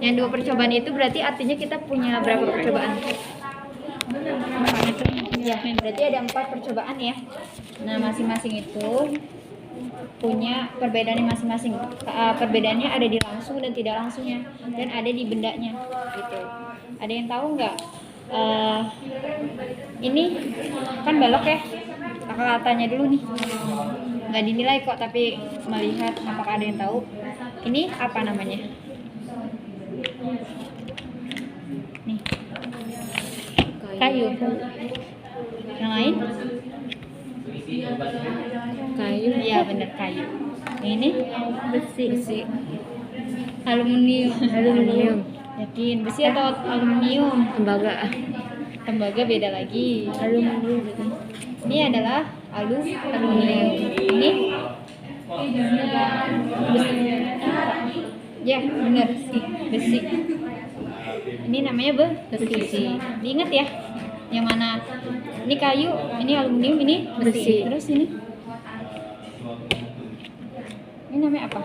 Yang 2 percobaan itu berarti artinya kita punya berapa percobaan? Ya, berarti ada 4 percobaan ya. Nah, masing-masing itu punya perbedaannya masing-masing. Perbedaannya ada di langsung dan tidak langsungnya, dan ada di bendanya gitu. Ada yang tahu nggak? Ini kan balok ya. Kakak tanya dulu nih. Nggak dinilai kok, tapi melihat apakah ada yang tahu. Ini apa namanya? Nih. Kayu. Yang lain? Kayu. Iya, benar kayu. Yang ini Besi. aluminium. Yakin besi atau aluminium? Tembaga Beda lagi. aluminium. Ini adalah aluminium. Ini besi. Ya, benar besi. Ini namanya besi. Diingat ya. Yang mana? Ini kayu, ini aluminium, ini besi. Terus ini? Ini namanya apa?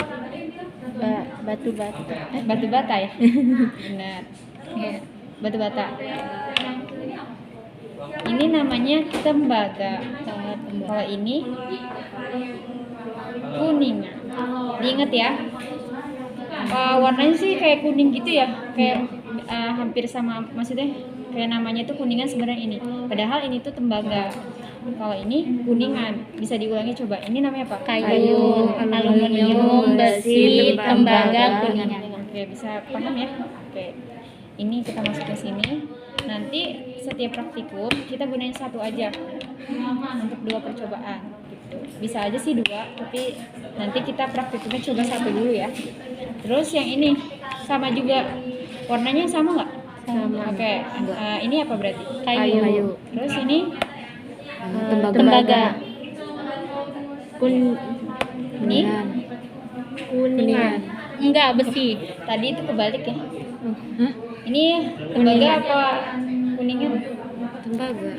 Batu bata. Batu bata ya? Benar. Ya, batu bata. Ini namanya tembaga. Kalau ini kuningan. Diingat ya. Warnanya sih kayak kuning gitu ya, kayak hampir sama, maksudnya kayak namanya tuh kuningan sebenarnya ini. Padahal ini tuh tembaga. Kalau ini kuningan. Bisa diulangi coba. Ini namanya apa? Kayu, aluminium, besi, tembaga, kuningan. Oke, bisa paham ya? Oke. Ini kita masuk ke sini. Nanti setiap praktikum kita gunain 1 aja untuk 2 percobaan gitu. Bisa aja sih 2, tapi nanti kita praktikumnya coba 1 dulu ya. Terus yang ini sama juga, warnanya sama nggak? Sama. Oke. Ini apa berarti? Kayu. Terus ini Tembaga. ini Kuningan. Enggak, besi. tadi itu kebalik ya. Hah? Ini tembaga apa kuningan? Tembaga.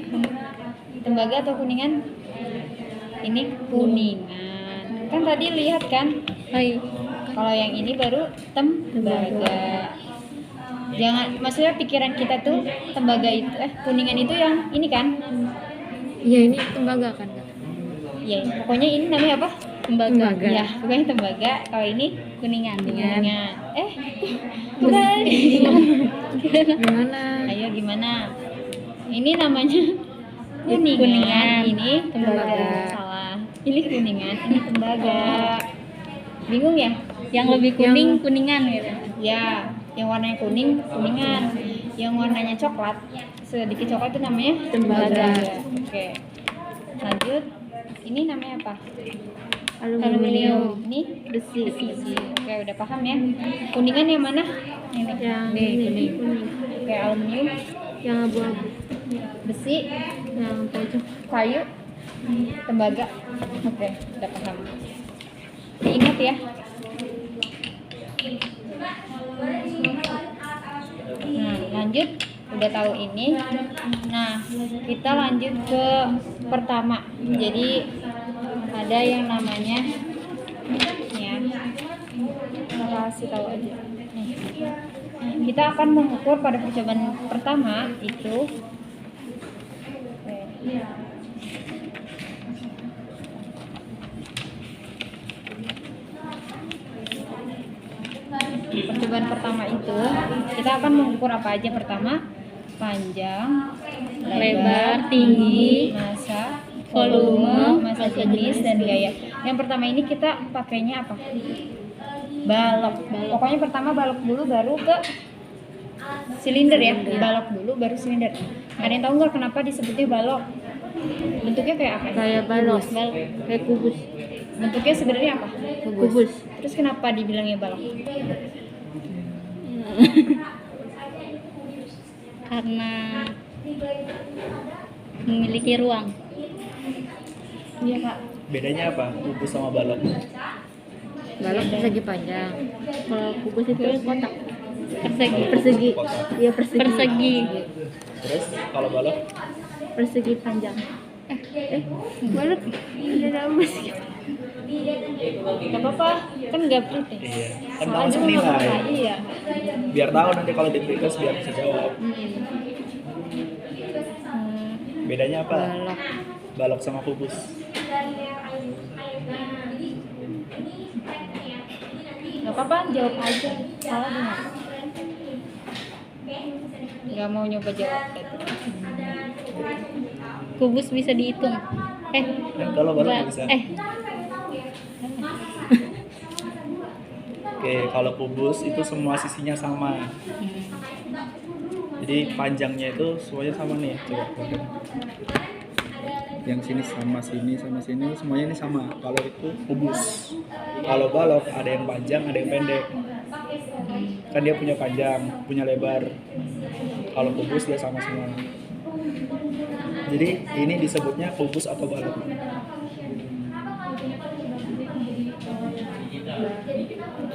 Tembaga atau kuningan? Ini kuningan. Kan tadi lihat kan? Hai. Kalau yang ini baru tembaga. Jangan, maksudnya pikiran kita tuh tembaga itu kuningan itu yang ini kan? Iya, ini tembaga kan, Kak? Ya, pokoknya ini namanya apa? Tembaga. Ya, pokoknya tembaga. Kalau ini Kuningan. kuningan. Bukan. Gimana? Ayo gimana? Ini namanya kuningan. Ini tembaga. Salah. Ini kuningan, ini tembaga. Bingung ya? Yang lebih kuning, kuningan gitu. Ya, yang warnanya kuning, kuningan. Yang warnanya coklat, sedikit coklat itu namanya Tembaga. Oke. Lanjut. Ini namanya apa? Aluminium. Ini Besi. Oke, udah paham ya. Kuningan yang mana? Ini. Yang Nih, ini. kuning. Oke, aluminium, Yang abu-abu. besi, Yang pojok. kayu, tembaga. Oke, udah paham. Ingat ya. Nah, lanjut. Udah tahu ini. Nah, kita lanjut ke pertama. Jadi ada yang namanya ya. Kita kasih tahu aja. Nih. Kita akan mengukur pada percobaan pertama itu. Percobaan pertama itu kita akan mengukur apa aja? Pertama, panjang, Lebar, tinggi, massa, volume, massa jenis, dan gaya. Yang pertama ini kita pakainya apa? Balok. Pokoknya pertama balok dulu, baru ke silinder ya. Balok dulu, baru silinder. Ada yang tahu nggak kenapa disebutnya balok? Bentuknya kayak apa? Kayak balok. Kayak kubus. Bentuknya sebenarnya apa? Kubus. Terus kenapa dibilangnya balok? Karena memiliki ruang. Iya kak. Bedanya apa? Kubus sama balok? Balok persegi panjang. Kalau kubus itu kotak. Persegi. Iya, persegi. Terus kalau balok? Persegi panjang. Balok. Ada persegi. Gak apa-apa, kan nggak kritis. Iya. Kan Salah masuk juga nggak nilai. apa-apa, iya. Biar tahu nanti kalau di quiz biar bisa jawab. Bedanya apa? Balok. Balok sama kubus. Gak apa-apa, jawab aja. Salah gimana? Gak mau nyoba jawab berarti. Kubus bisa dihitung. Kalau balok Ba- nggak bisa. Oke, kalau kubus itu semua sisinya sama. Jadi panjangnya itu semuanya sama nih. Coba lihat. Yang sini sama sini, semuanya ini sama. Kalau itu kubus. Kalau balok ada yang panjang, ada yang pendek. Kan dia punya panjang, punya lebar. Kalau kubus dia sama semua. Jadi ini disebutnya kubus atau balok.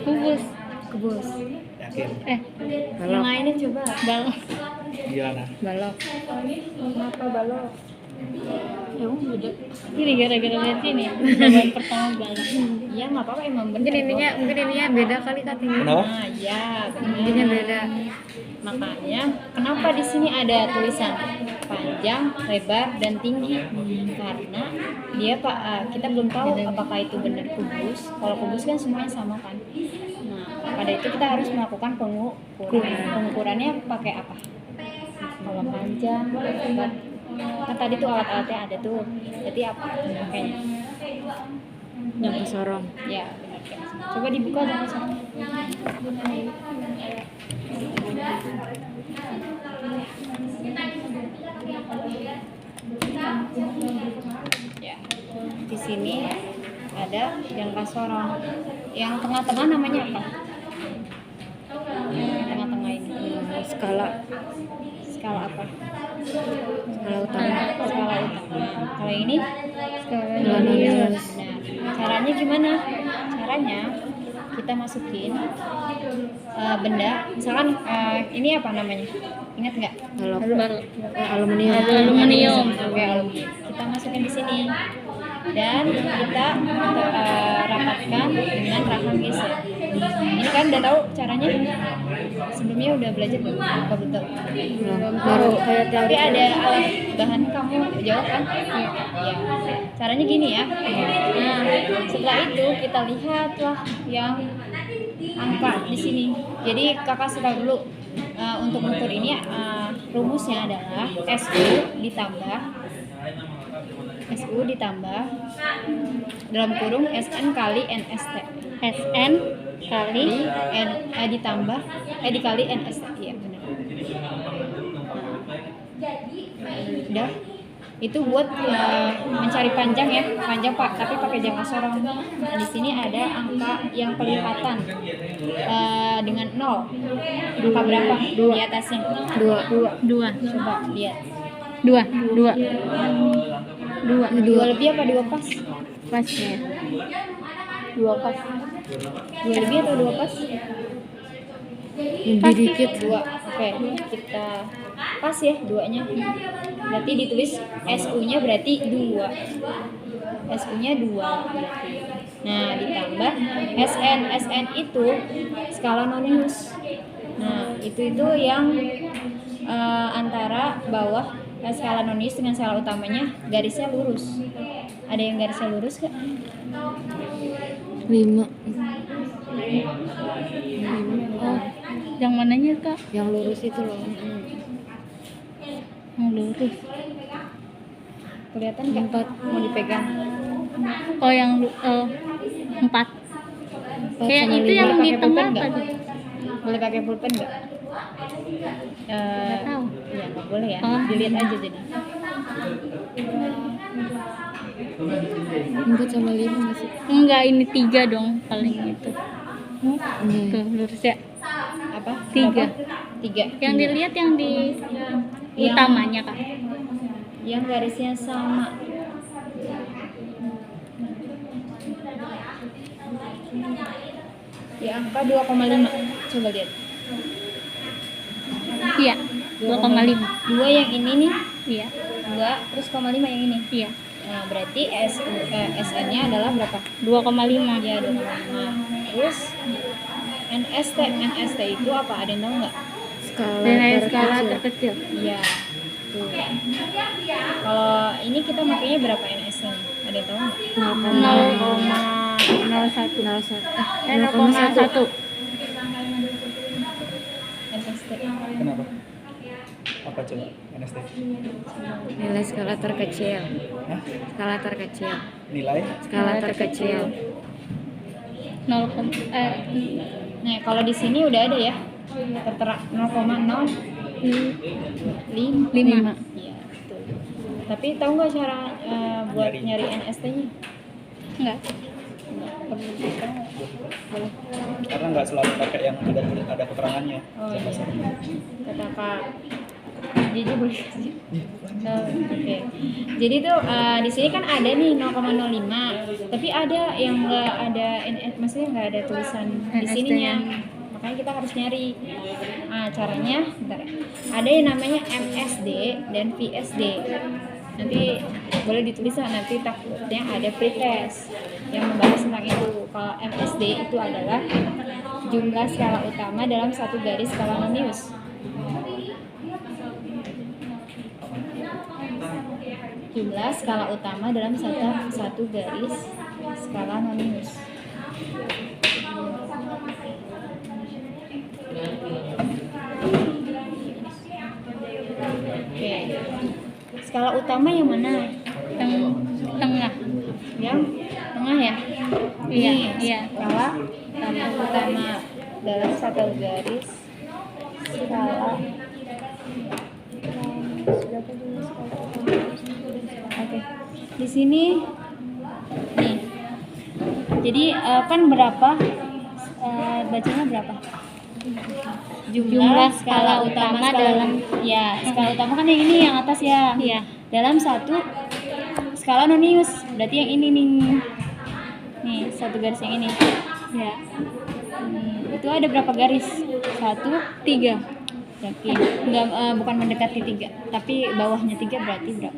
Kubus. Kebus. Yakin? Balok. Yang lainnya coba. Balok. Gimana? Balok. Kenapa balok? Ya udah. Ini gara-gara lihat ini. Jawaban pertama balok. Iya nggak apa-apa emang bener. Mungkin ininya beda kali katanya. Kenapa? Nah, ya Intinya beda. Makanya kenapa di sini ada tulisan panjang, lebar, dan tinggi? Karena dia kita belum tahu apakah itu benar kubus. Kalau kubus kan semuanya sama kan. Nah, pada itu kita harus melakukan pengukuran. Pengukurannya pakai apa? Kalau panjang, lebar. Kan tadi tuh alat-alatnya ada tuh. Jadi apa? Pakainya. Yang sorong. Ya, benar. Coba dibuka jangan sampai. Ya, di sini ada jangka sorong. Yang tengah-tengah namanya apa? Yang tengah-tengah ini. Skala. Skala apa? Skala utama. Skala utama. Kalau yang ini skala Nonius. Nah, caranya gimana? Caranya kita masukin benda, misalkan ini apa namanya? Ingat nggak? Balok. Aluminium. Aluminium. Oke, aluminium. Kita masukin di sini dan kita rapatkan dengan rahang geser. Ini kan udah tahu caranya? Sebelumnya udah belajar belum? Apa betul? Baru kayak Tapi ada alat bahan kamu jawab kan? Iya. Caranya gini ya. Nah, setelah itu kita lihatlah yang angka di sini. Jadi kakak setel dulu. Untuk mengukur ini rumusnya adalah SU ditambah dalam kurung SN kali NST. SN kali N ditambah dikali NST. Iya benar. Udah. Itu buat mencari panjang ya, panjang Pak, tapi pakai jangka sorong. Nah, di sini ada angka yang kelihatan dengan 0. Angka berapa di atasnya? 2. Coba lihat. 2. 2 lebih apa 2 pas? Pas ya. 2 pas. 2 lebih atau 2 pas? Lebih dikit. 2. Oke, kita pas ya 2-nya. Berarti ditulis SU-nya berarti 2. SU-nya 2 berarti. Nah, ditambah SN itu skala nonius. Nah, itu yang antara bawah skala nonius dengan skala utamanya garisnya lurus. Ada yang garisnya lurus gak? 5. Oh, yang mananya Kak? Yang lurus itu loh. Yang lurus. Kelihatan nggak? 4 mau dipegang. Oh, yang 4. Kayak itu yang di Pakai tengah pulpen nggak? tadi. Boleh pakai pulpen nggak? Nggak tahu. Ya nggak boleh ya. Oh. Dilihat aja jadi. 4 sama 5 masih. Enggak, ini 3 dong paling itu. Tuh, lurus ya. Apa? 3. 3. Yang dilihat yang di Yang- utamanya Kak. Yang garisnya sama. Di angka 2,5. Coba lihat. Iya, 2,5. 2 yang ini nih. Iya. 2 terus 0,5 yang ini. Iya. Nah, berarti SN-nya adalah berapa? 2,5. Ya, 2,5. Terus NST itu apa? Ada yang tahu nggak? Nilai skala terkecil. Iya. Tuh. Kalau ini kita makanya berapa NST-nya? Ada yang tahu nggak? 0,1. NST. Kenapa? Apa coba NST? Nilai skala terkecil. Hah? Skala terkecil. Nilai? Skala terkecil. 0, Nah, kalau di sini udah ada ya. Tertera 0,05. 5. Iya, betul. Tapi tahu nggak cara buat nyari NST-nya? Enggak. Perlu tahu nggak? Boleh. Karena nggak selalu pakai yang ada keterangannya. Oh Jam iya. pasar. Kata Kak Jadi boleh kasih. Oke. Jadi tuh di sini kan ada nih 0,05, tapi ada yang nggak ada maksudnya nggak ada tulisan di sininya. Makanya kita harus nyari. Nah, caranya bentar ya. Ada yang namanya MSD dan VSD. Nanti boleh ditulis lah, nanti takutnya ada pretest yang membahas tentang itu. Kalau MSD itu adalah jumlah skala utama dalam satu garis skala nonius. Jumlah skala utama dalam satu garis skala nonius. Oke. Skala utama yang mana? Tengah. Yang tengah ya? Iya, Ini iya. skala utama dalam satu garis skala. Oke. Di sini nih. Jadi kan berapa? Bacanya berapa? Jumlah skala utama dalam ya, skala utama kan yang ini yang atas ya. Iya. Dalam satu skala nonius. Berarti yang ini nih. Nih, satu garis yang ini. Ya. Itu ada berapa garis? 1, 3. Yakin? Enggak, bukan mendekati 3, tapi bawahnya 3 berarti berapa?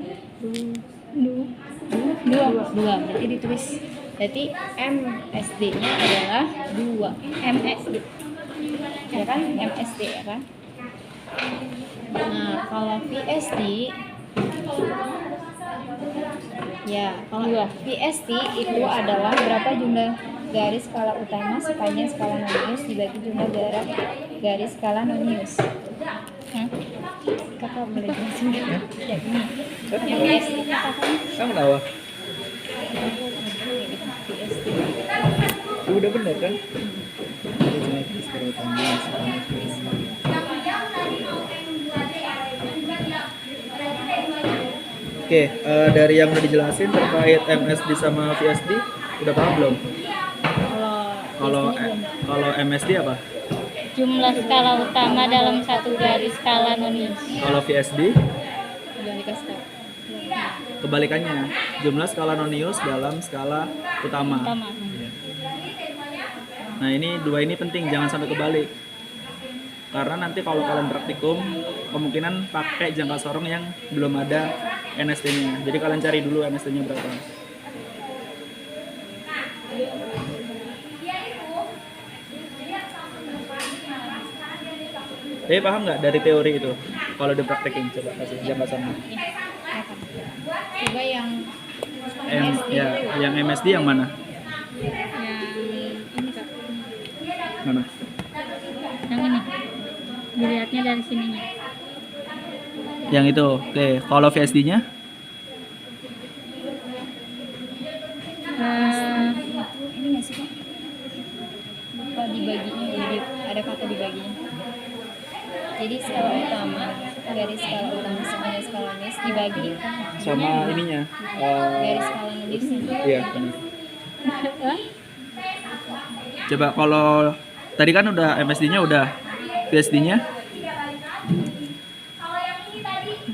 2. Berarti ditulis. Berarti MSD-nya adalah 2. MSD. Ya kan? MSD ya kan? Nah, kalau VSD ya, kalau VSD itu adalah berapa jumlah garis skala utama sepanjang skala nonius dibagi jumlah garis skala nonius. Kakak boleh jelasin nggak? Ya ini. Yang VSD Kamu tahu? VSD. Udah bener kan? Ada jenis skala utama, skala nonius. Oke, dari yang udah dijelasin terkait MSD sama VSD, udah paham belum? Kalau MSD apa? Jumlah skala utama dalam satu garis skala nonius. Kalau VSD Udah dikasih tahu. kebalikannya, jumlah skala nonius dalam skala utama. Nah, ini dua ini penting, jangan sampai kebalik. Karena nanti kalau kalian praktikum, kemungkinan pakai jangka sorong yang belum ada NST-nya. Jadi kalian cari dulu NST-nya berapa. Jadi paham nggak dari teori itu? Kalau dipraktekin, coba kasih jangka sorong. Coba yang Yang MSD yang mana? Yang ini Kak. Mana? Yang ini. Dilihatnya dari sininya. Yang itu. Oke, kalau VSD-nya? ini nggak sih Kak? Lupa dibaginya, jadi ada kata dibaginya. Jadi skala utama, garis skala utama sepanjang skala nonius dibagi Sama ininya. garis skala nonius. Iya, benar. Coba kalau tadi kan udah MSD-nya udah, VSD-nya?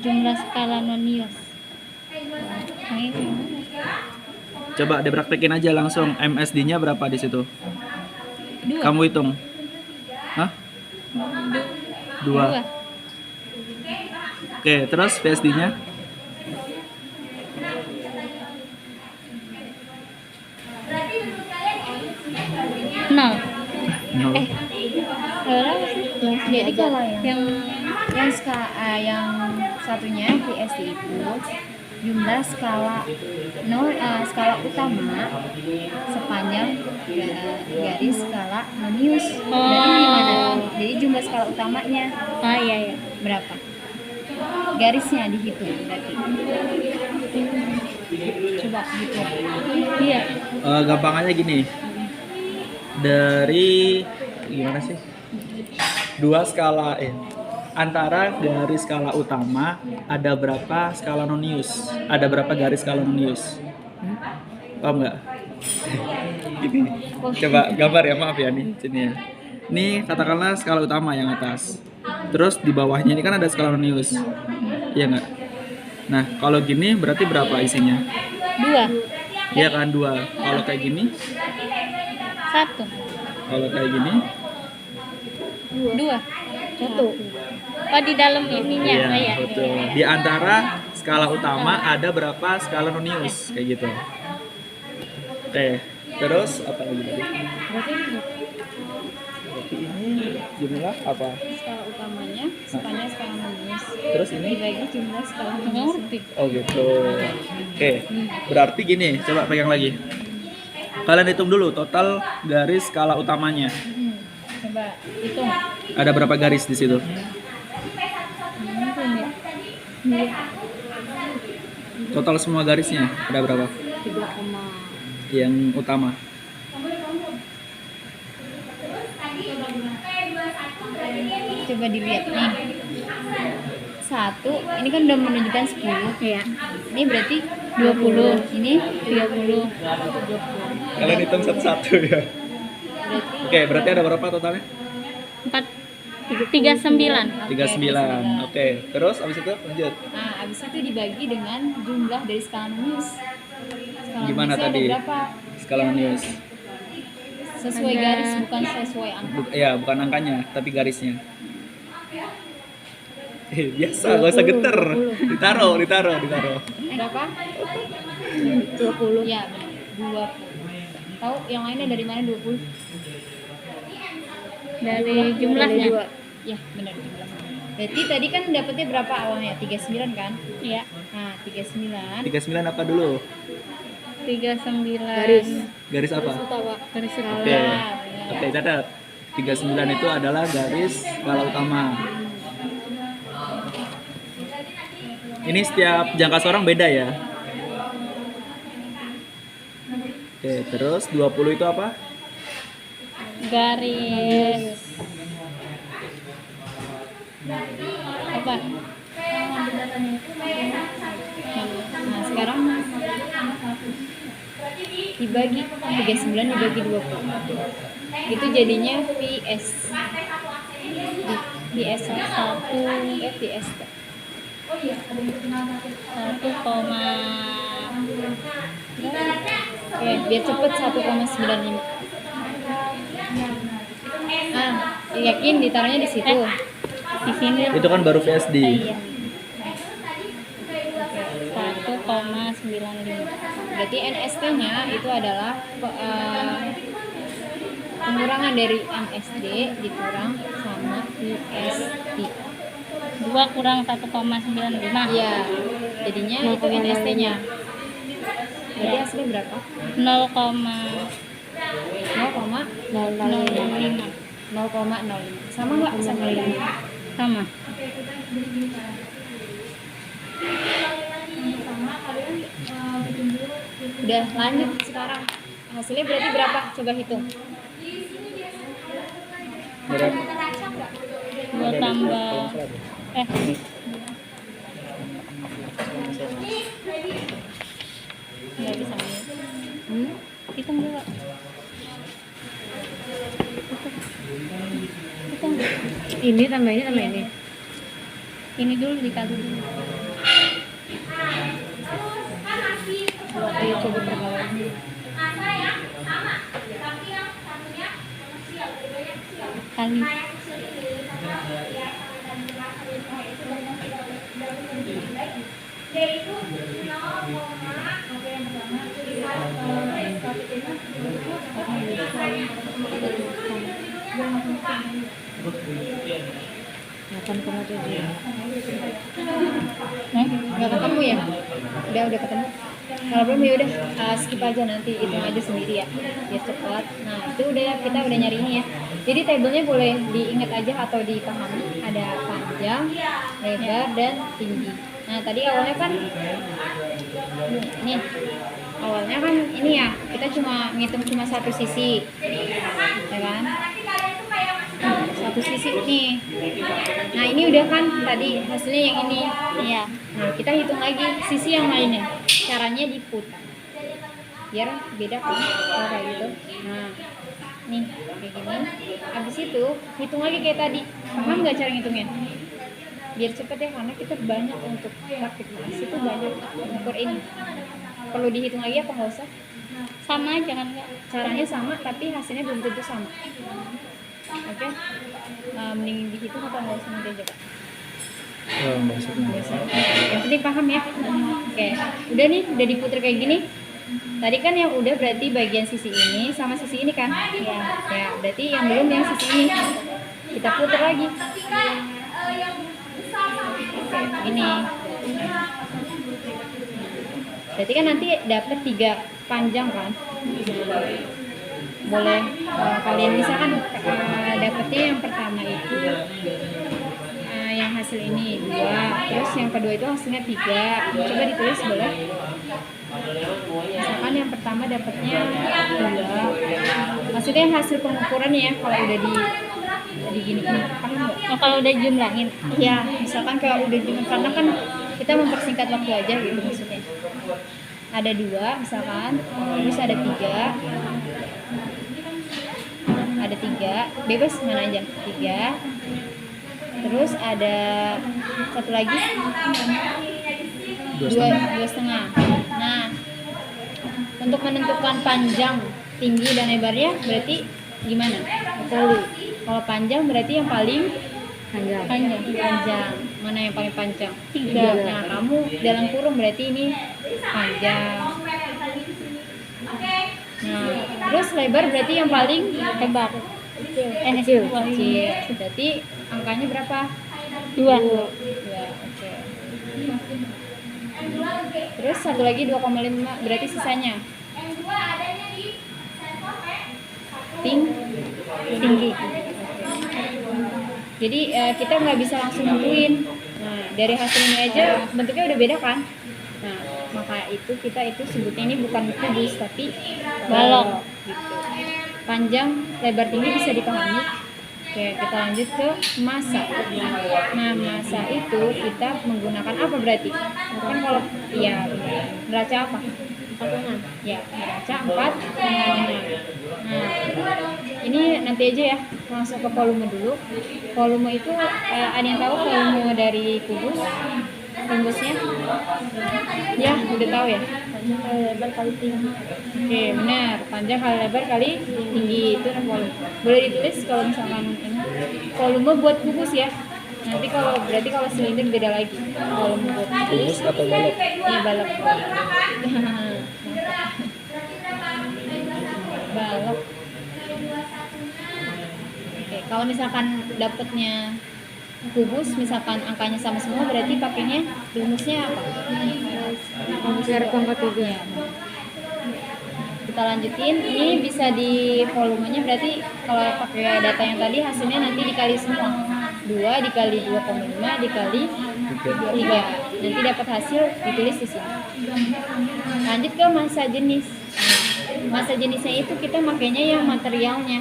Jumlah skala nonius. Coba dipraktekin aja langsung MSD-nya berapa di situ? 2. Kamu hitung. Hah? 2. Oke, terus VSD-nya? No. Berapa sih? Jadi kalau Yang yang satunya VSD itu jumlah skala skala utama sepanjang garis skala nonius. Berarti gimana? Jadi jumlah skala utamanya iya. berapa? Garisnya dihitung berarti. Coba hitung. Iya. Gampangannya gini. Dari gimana sih? Dua skala antara garis skala utama ada berapa skala nonius? Ada berapa garis skala nonius? Paham nggak? Gini. Coba gambar ya, maaf ya nih sini ya. Ini katakanlah skala utama yang atas. Terus di bawahnya ini kan ada skala nonius. Iya nggak? Nah, kalau gini berarti berapa isinya? 2. Iya kan 2. Kalau kayak gini? 1. Kalau kayak gini? 2. 1. Oh, di dalam ininya. Iya, Oh, iya. betul. Di antara skala utama ada berapa skala nonius kayak gitu. Oke, terus apa lagi tadi? Berarti ini jumlah apa? Skala utamanya sepanjang skala nonius. Terus ini? Dibagi jumlah skala Nggak nonius. ngerti. Oh gitu. Oke, berarti gini, coba pegang lagi. Kalian hitung dulu total garis skala utamanya. Coba hitung. Ada berapa garis di situ? Total semua garisnya ada berapa? 3, Yang utama. coba dilihat nih. 1, ini kan udah menunjukkan 10. Iya. Ini berarti 20. Ini 30. Kalian hitung satu-satu ya. berarti Oke, berarti ada berapa totalnya? 39. 39. Oke, terus abis itu lanjut. Nah, habis itu dibagi dengan jumlah dari skala nonius. Skala Gimana noniusnya tadi? Ada berapa? Skala nonius. Sesuai Ada- garis bukan sesuai angka. Ya, bukan angkanya, tapi garisnya. Biasa, gak usah geter. Ditaruh. Berapa? 20. Ya, benar. 20. Tahu yang lainnya dari mana 20? Dari jumlahnya. Ya, benar jumlahnya. Berarti tadi kan dapetnya berapa awalnya? 39 kan? Iya. Nah, 39 39 apa dulu? 39. Garis apa? Garis Oke. utama. Oke, catat. 39 itu adalah garis skala utama. Ini setiap jangka seorang beda ya. Oke, terus 20 itu apa? Garis apa? Nah, sekarang dibagi 39 dibagi 20. Itu jadinya PS. PS 1 PS. 1, Oke, biar cepet 1,95. Ah, yakin ditaruhnya di situ. di sini Itu kan baru VSD. Iya. 1,95. Berarti NST-nya itu adalah pengurangan dari MSD dikurang sama VSD. 2 kurang 1,95. Iya. Jadinya itu NST-nya. Berarti hasilnya berapa? 0,05. 0,05. Sama nggak sama ini? Sama. Udah lanjut sekarang. Hasilnya berarti berapa? Coba hitung. Berapa? 2 tambah Nggak bisa nih. hitung dulu. Hitung. Ini tambah ini. Ini dulu dikali dulu. Ayo coba perkalian. Kali. 8,7. Nggak ketemu ya? Udah ketemu. Kalau belum ya udah skip aja, nanti hitung aja sendiri ya biar cepat. Nah itu kita udah nyari ini ya. Jadi tabelnya boleh diingat aja atau dipahami. Ada panjang, lebar, dan tinggi. Nah tadi awalnya kan ini ya kita cuma ngitung cuma satu sisi, ya kan? Satu sisi nih. Nah ini udah kan tadi hasilnya yang ini. Iya. Nah kita hitung lagi sisi yang lainnya. Caranya diputar biar beda kan kalau kayak gitu. Nah nih kayak gini. Habis itu hitung lagi kayak tadi. Paham nggak cara ngitungnya? Biar cepet ya, karena kita banyak untuk praktik mas itu banyak ukur ini. Perlu dihitung lagi apa nggak usah? Sama aja kan Kak? Caranya sama tapi hasilnya belum tentu sama. Oke, mending dihitung atau nggak usah nanti aja Kak? Nggak usah. Yang penting paham ya. Oke, udah nih, udah diputer kayak gini. Tadi kan yang udah berarti bagian sisi ini sama sisi ini kan? Ya, berarti yang belum yang sisi ini. Kita puter lagi. Oke, ini. Berarti kan nanti dapat 3 panjang kan? Boleh kalian misalkan dapetnya yang pertama itu yang hasil ini 2, terus yang kedua itu hasilnya 3. Coba ditulis boleh. Misalkan yang pertama dapatnya 2. Maksudnya hasil pengukuran ya kalau udah di gini paham nggak? Oh, kalau udah jumlahin. Ya, misalkan kalau udah jumlah, karena kan kita mempersingkat waktu aja gitu maksudnya. Ada 2 misalkan, terus ada 3. Ada 3, bebas mana aja 3. Terus ada satu lagi 2,5. Nah untuk menentukan panjang, tinggi, dan lebarnya berarti gimana? Kalau panjang berarti yang paling panjang. Mana yang paling panjang? 3. Nah kamu dalam kurung berarti ini panjang. Nah terus lebar berarti yang paling lebar. Kecil. Berarti angkanya berapa? 2. Oke. Terus satu lagi 2,5 berarti sisanya tinggi. Jadi kita nggak bisa langsung nentuin. Nah dari hasil ini aja bentuknya udah beda kan? Nah maka itu kita itu sebutnya ini bukan kubus tapi balok gitu. Panjang, lebar, tinggi bisa dipahami. Oke, kita lanjut ke massa. Nah, massa itu kita menggunakan apa berarti? Kan kalau neraca apa? 4/6. Ya, neraca 4/6. Nah, ini nanti aja ya, langsung ke volume dulu. Volume itu ada yang tahu volume dari kubus? Rumusnya? Ya, udah tahu ya. Lebar kali tinggi. Oke, benar. Panjang kali lebar kali tinggi itu volume. Boleh ditulis kalau misalkan ini. Volume buat kubus ya. Nanti berarti kalau silinder beda lagi. Volume buat Kubus atau balok? Iya, balok. Balok. Oke, kalau misalkan dapatnya kubus, misalkan angkanya sama semua, berarti pakainya rumusnya apa? R/3. Ya. Kita lanjutin, ini bisa di volumenya, berarti kalau pakai data yang tadi hasilnya nanti dikali semua 2 dikali 2,5 dikali 3, nanti dapat hasil ditulis di sini. Lanjut ke massa jenis. Massa jenisnya itu kita makainya yang materialnya.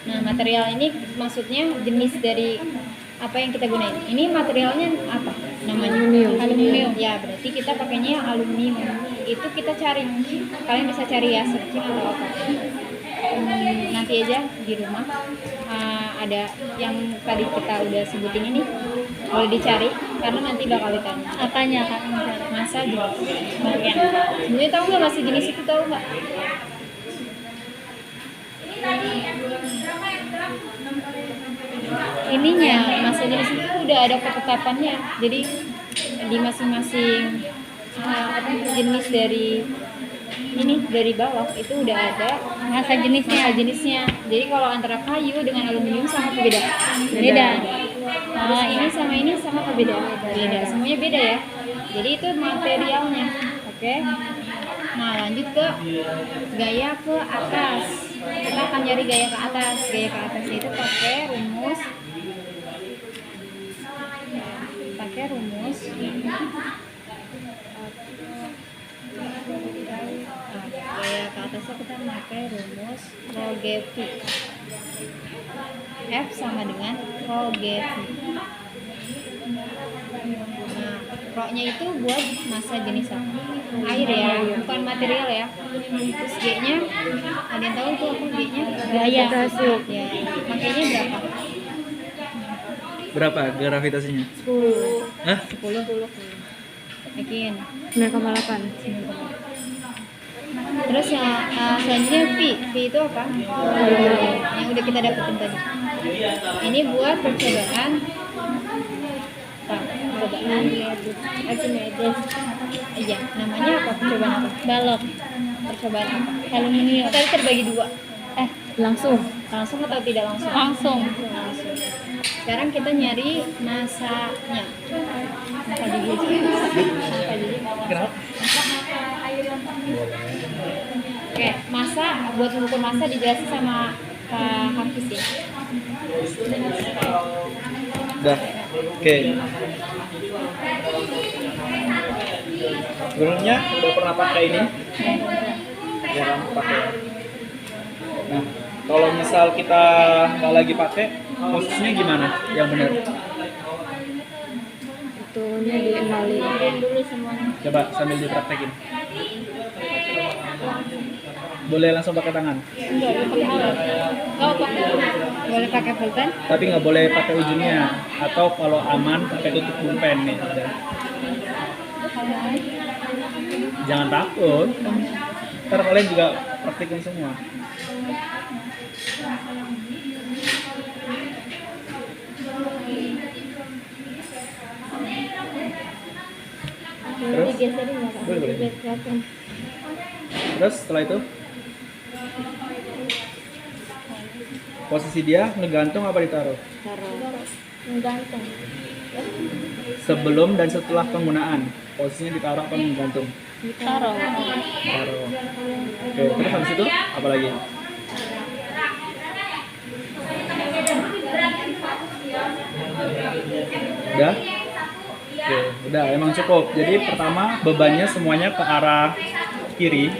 Nah material ini maksudnya jenis dari apa yang kita gunain. Ini materialnya apa namanya? Aluminium. Ya berarti kita pakainya yang aluminium. Itu kita cari, kalian bisa cari ya, searching atau apa. Nanti aja di rumah ada yang tadi kita udah sebutin ini, boleh dicari karena nanti bakal ditanya. Apanya Kak? Massa jenis. Ya. Sebenarnya tahu nggak massa jenis itu, tahu nggak? Ininya massa jenis itu udah ada ketetapannya. Jadi di masing-masing jenis dari balok itu udah ada masa jenisnya. masa jenisnya. Jadi kalau antara kayu dengan aluminium sama apa beda? Beda. Ini sama apa beda? Beda. Semuanya beda ya. Jadi itu materialnya. Oke. Nah, lanjut ke gaya ke atas. Kita akan nyari gaya ke atas. Gaya ke atas itu pakai rumus. Pakai rumus. Gaya ke atasnya kita pakai rumus rho G V. F sama dengan rho G V. Nah, rho-nya itu buat massa jenis apa? Air ya, bukan material ya. Terus G-nya, ada yang tahu tuh apa G-nya? Gaya. Ya, makanya berapa? Berapa gravitasinya? 10. Hah? 10. Yakin? 9,8. Terus yang selanjutnya V itu apa? Yang udah kita dapetin tadi. Ini buat percobaan apa? Percobaan Archimedes. Iya, namanya apa? Percobaan apa? Balok. Percobaan apa? Aluminium. Tadi terbagi dua. Langsung. Langsung atau tidak langsung? Langsung. Langsung. Sekarang kita nyari masanya. Masa gigi. Masa gigi. Kenapa? Oke, masa buat mengukur masa dijelasin sama Kak Hafiz ya. Udah. Oke. Sebelumnya udah pernah pakai ini? Ya kan, pakai. Nah, kalau misal kita nggak lagi pakai, posisinya gimana? Yang benar? Itunya dienalin. Dulu semuanya. Coba sambil dipraktekin. Boleh langsung pakai tangan, Enggak, pakai alat. Oh, pakai. Boleh pakai pulpen? tapi nggak boleh pakai ujungnya. Atau kalau aman pakai tutup pulpen nih. Jangan takut. Ntar kalian juga praktekin semua. Terus? Digeserin nggak Kak? Boleh, boleh. Biar kelihatan. Terus setelah itu posisi dia ngegantung apa ditaruh? Taruh. Menggantung. Sebelum dan setelah penggunaan posisinya ditaruh apa menggantung? Taruh. Taruh. Oke, terus habis itu apa lagi? Udah? Oke, udah emang cukup. Jadi pertama bebannya semuanya ke arah kiri.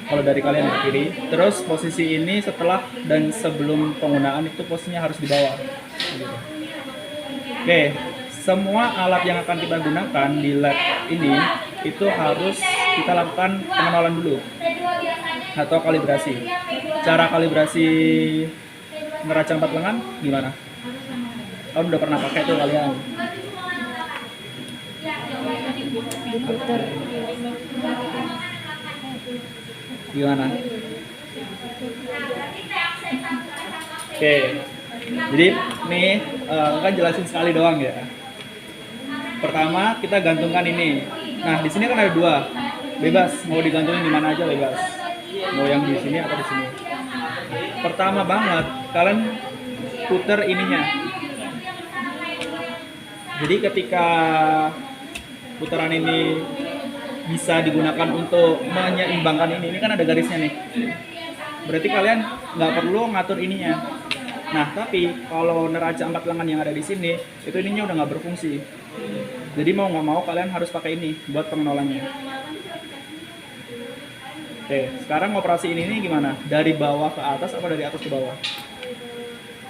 Kalau dari kalian ke kiri. Terus posisi ini setelah dan sebelum penggunaan itu posisinya harus di bawah. Gitu. Oke, semua alat yang akan kita gunakan di lab ini itu harus kita lakukan pengenalan dulu atau kalibrasi. Cara kalibrasi neraca 4 lengan gimana? Kalian udah pernah pakai tuh kalian? Diputer. Gimana? Oke, jadi nih kan jelasin sekali doang ya. Pertama kita gantungkan ini. Nah di sini kan ada dua, bebas mau digantungin di mana aja bebas. Mau yang di sini atau di sini. Pertama banget kalian puter ininya. Jadi ketika putaran ini bisa digunakan untuk menyeimbangkan ini kan ada garisnya nih. Berarti kalian nggak perlu ngatur ininya. Nah tapi kalau neraca 4 lengan yang ada di sini itu ininya udah nggak berfungsi. Jadi mau nggak mau kalian harus pakai ini buat pengenalannya. Oke, sekarang operasi ini gimana? Dari bawah ke atas apa dari atas ke bawah?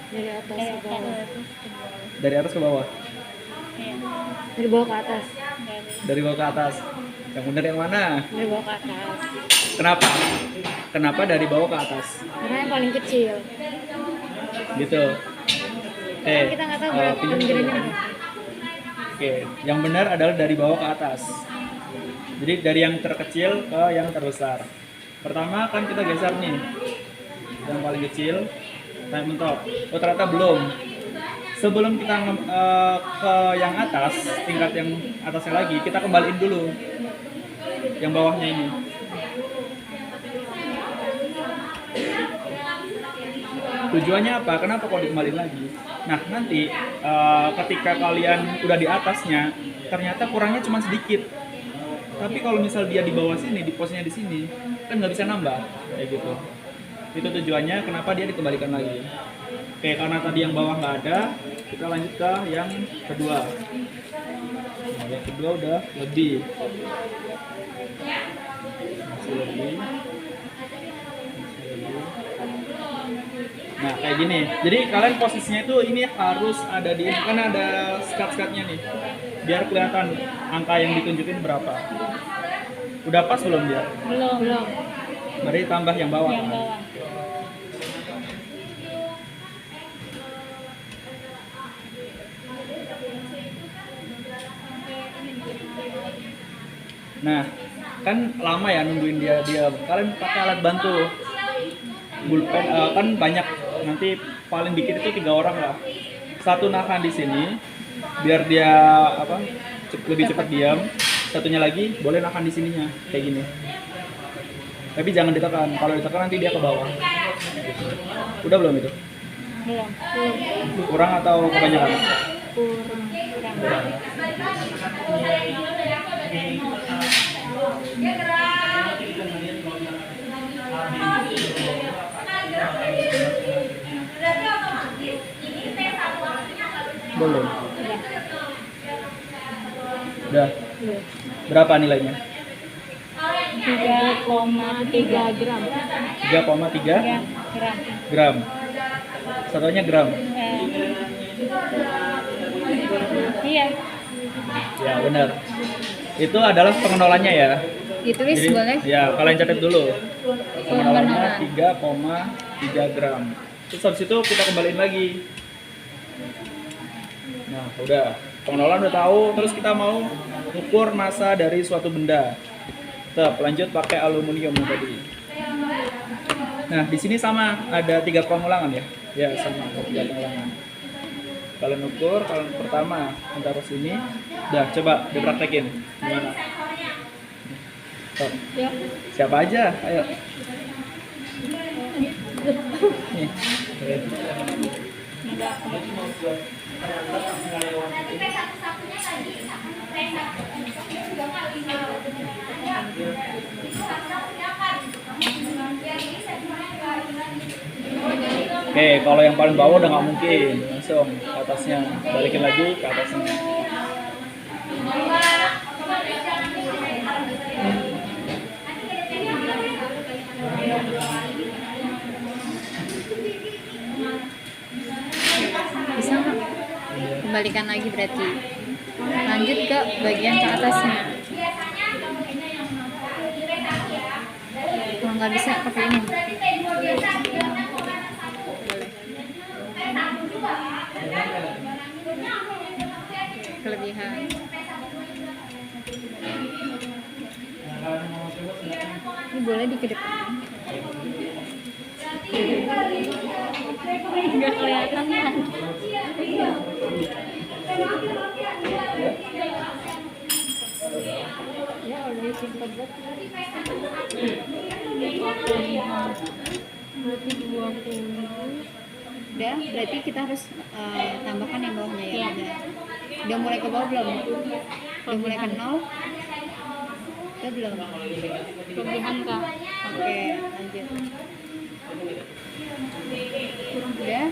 Dari atas ke bawah. Dari atas ke bawah. Dari bawah ke atas. Dari bawah ke atas. Yang benar yang mana? Dari bawah ke atas. Kenapa? Kenapa dari bawah ke atas? Karena yang paling kecil. Gitu. Oke. Kita nggak tahu eh, berapa pinjam pinggirannya dulu. berapa. Oke, yang benar adalah dari bawah ke atas. Jadi dari yang terkecil ke yang terbesar. Pertama kan kita geser nih. Yang paling kecil sampai mentok. Oh ternyata belum. Sebelum kita ke yang atas, tingkat yang atasnya lagi, kita kembaliin dulu yang bawahnya ini. Tujuannya apa? Kenapa kok dikembaliin lagi? Nah, nanti ketika kalian udah di atasnya, ternyata kurangnya cuma sedikit. Tapi kalau misal dia di bawah sini, di posnya di sini, kan nggak bisa nambah, kayak gitu. Itu tujuannya kenapa dia dikembalikan lagi. Oke, karena tadi yang bawah nggak ada, kita lanjut ke yang kedua. Nah, yang kedua udah lebih. Masih lebih. Nah, kayak gini. Jadi kalian posisinya itu ini harus ada di kan ada skat-skatnya nih. Biar kelihatan angka yang ditunjukin berapa. Udah pas belum dia? Belum. Berarti tambah yang bawah. Yang bawah. Nah, kan lama ya nungguin dia. Kalian pakai alat bantu. Bulpen kan banyak, nanti paling dikit itu 3 orang lah. Satu nahan di sini biar dia lebih cepat diam. Satunya lagi boleh nahan di sininya kayak gini. Tapi jangan ditekan. Kalau ditekan nanti dia ke bawah. Udah belum itu? Belum. Kurang atau kebanyakan? Kurang. Belum. Udah. Berapa nilainya? 3,3 gram. 3,3 Ya, gram. gram. Satunya gram. Iya. Ya, benar. Itu adalah pengenalannya ya. Ditulis Jadi, boleh. ya, kalian catat dulu. Pengenalannya Pengenalan. 3,3 gram. Terus habis itu kita kembaliin lagi. Nah, udah. Pengenalan udah tahu, terus kita mau ukur massa dari suatu benda. Tetap lanjut pakai aluminium yang tadi. Nah, di sini sama ada 3 pengulangan ya. Ya, sama 3 pengulangan. Kalian ukur, kalian pertama taruh sini. Udah, coba dipraktekin. Gimana? Stop. Ya. Siapa aja? Ayo. Nih. Oke, kalau yang paling bawah udah nggak mungkin, langsung ke atasnya, balikin lagi ke atasnya. Bisa nggak? Kembalikan lagi berarti. Lanjut ke bagian ke atasnya. Kalau nggak bisa pakai ini. Boleh. Kelebihan. Ini boleh dikedepan. Nggak kelihatan kan? Ya udah simpen banget. Berarti 20. Udah, berarti kita harus tambahkan yang bawahnya ya. Iya. Udah mulai ke bawah belum? Udah mulai ke 0? Udah belum? Kelebihan kak. Oke, lanjut. Udah.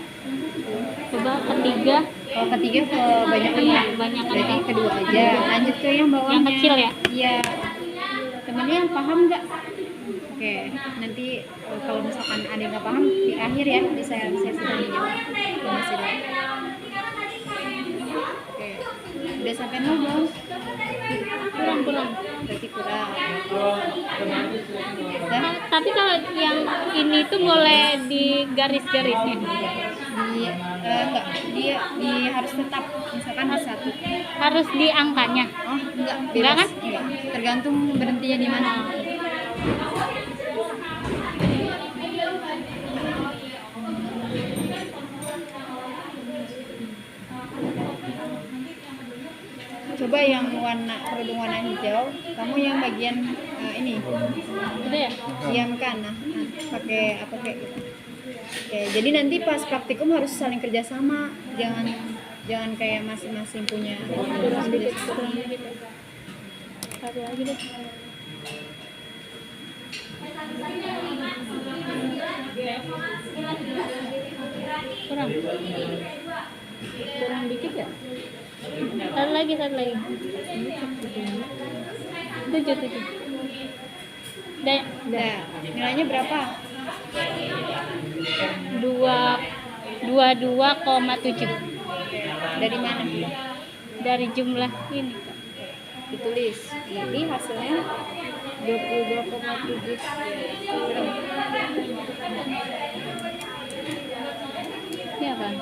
Coba ketiga. Kalau ketiga kebanyakan Iya, ya? kebanyakan. Berarti kedua aja. Lanjut ke yang bawahnya. Yang kecil ya? Iya. Temennya yang paham nggak? Oke, nanti kalau misalkan ada yang nggak paham di akhir ya bisa sesi tanya jawab. Oke, udah sampai 0 belum? Kurang. Berarti kurang. Udah? Tapi kalau yang ini tuh boleh di garis-garisnya. Enggak, dia harus tetap misalkan di 1. Harus di angkanya. Oh, enggak, Enggak kan? Enggak. Tergantung berhentinya di mana. Coba yang kerudung warna hijau, kamu yang bagian ini Udah ya? diamkan, pakai apa kayak gitu. Oke, jadi nanti pas praktikum harus saling kerjasama, jangan kayak masing-masing punya sendiri. Satu lagi deh. Kurang dikit ya? Satu lagi. 7. Udah ya? Nah, nilainya berapa? 22,7 Dari mana? dari jumlah ini. Ditulis. Jadi hasilnya 22,7. Iya kan?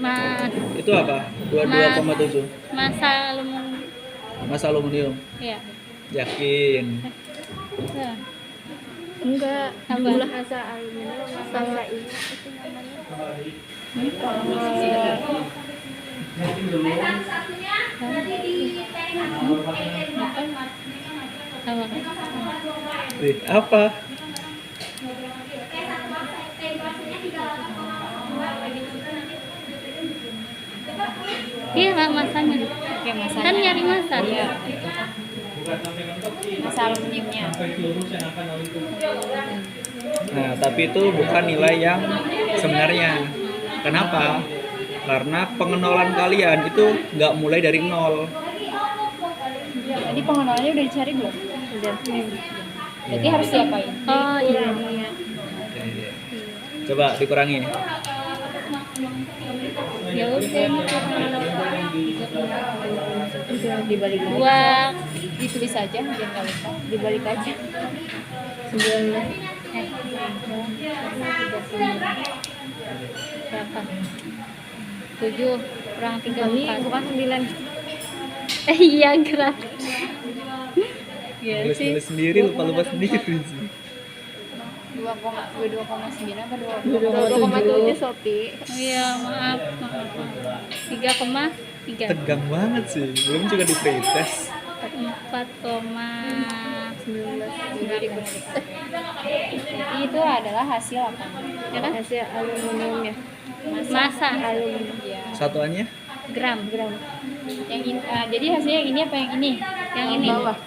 Mas Itu apa? 22,7. masa alumni. Masa aluminium. Ya. Yakin. Ya. Enggak, Tambah. jumlah masa aluminium sama ini apa sih namanya? Sama kan? Wih, apa? Iya Kak, masanya. Oke, masanya. Kan nyari masa. Iya. Masa aluminiumnya. Nah, tapi itu bukan nilai yang sebenarnya. Kenapa? Karena pengenalan kalian itu nggak mulai dari nol. Tadi pengenalannya udah dicari belum? Udah. Berarti harus diapain? Oh iya. Coba dikurangi. Ya udah. Dibalik aja. Dua. Ditulis aja biar nggak lupa. Dibalik aja. 19. Berapa? 7 kurang 3 Kami bukan 9. Iya gerak. Nulis sendiri, lupa sendiri sih. 22,9 apa 22,7 Sopi. Iya maaf. 3,3. Tegang banget sih. Belum juga di pretest. 4,19. Jadi itu adalah hasil apa? Ya kan? Hasil aluminiumnya. Masa Aluminium. Ya. Satuannya? gram. Yang ini, jadi hasilnya yang ini apa yang ini? Yang ini. Bawah.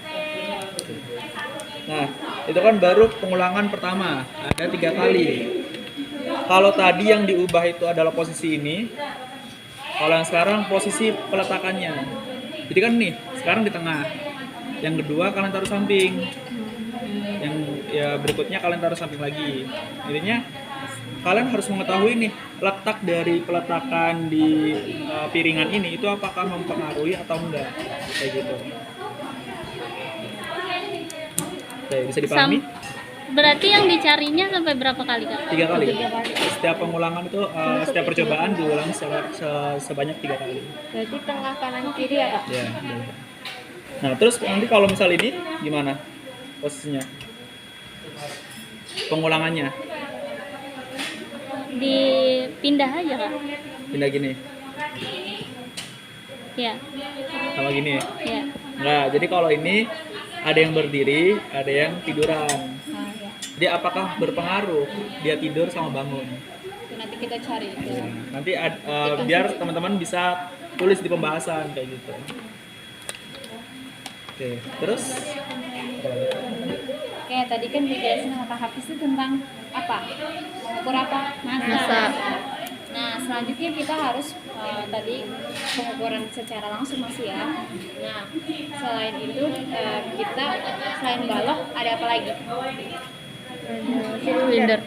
Nah, itu kan baru pengulangan pertama. Ada 3 kali. Kalau tadi yang diubah itu adalah posisi ini. Kalau yang sekarang posisi peletakannya. Jadi kan nih, sekarang di tengah. Yang kedua kalian taruh samping. Yang ya berikutnya kalian taruh samping lagi. Intinya kalian harus mengetahui nih letak dari peletakan di piringan ini itu apakah mempengaruhi atau enggak. Kayak gitu. Oke, bisa dipahami? Berarti yang dicarinya sampai berapa kali Kak? 3 kali. Setiap pengulangan itu setiap percobaan diulang sebanyak 3 kali. Berarti tengah kanan kiri ya Kak? Ya. Nah, terus nanti kalau misal ini gimana posisinya? Pengulangannya Dipindah aja Kak? pindah gini, Ya. sama gini. Ya. Nah, jadi kalau ini ada yang berdiri, ada yang tiduran. Ya. Jadi apakah berpengaruh dia tidur sama bangun? Itu nanti kita cari. Ya, nanti biar teman-teman bisa tulis di pembahasan kayak gitu. Oke, terus Oke, tadi kan dijelasin sama Kak Hafiz itu tentang apa? Mengukur apa? Masa. Nah, selanjutnya kita harus tadi pengukuran secara langsung masih ya. Nah, selain itu kita selain balok ada apa lagi? Silinder.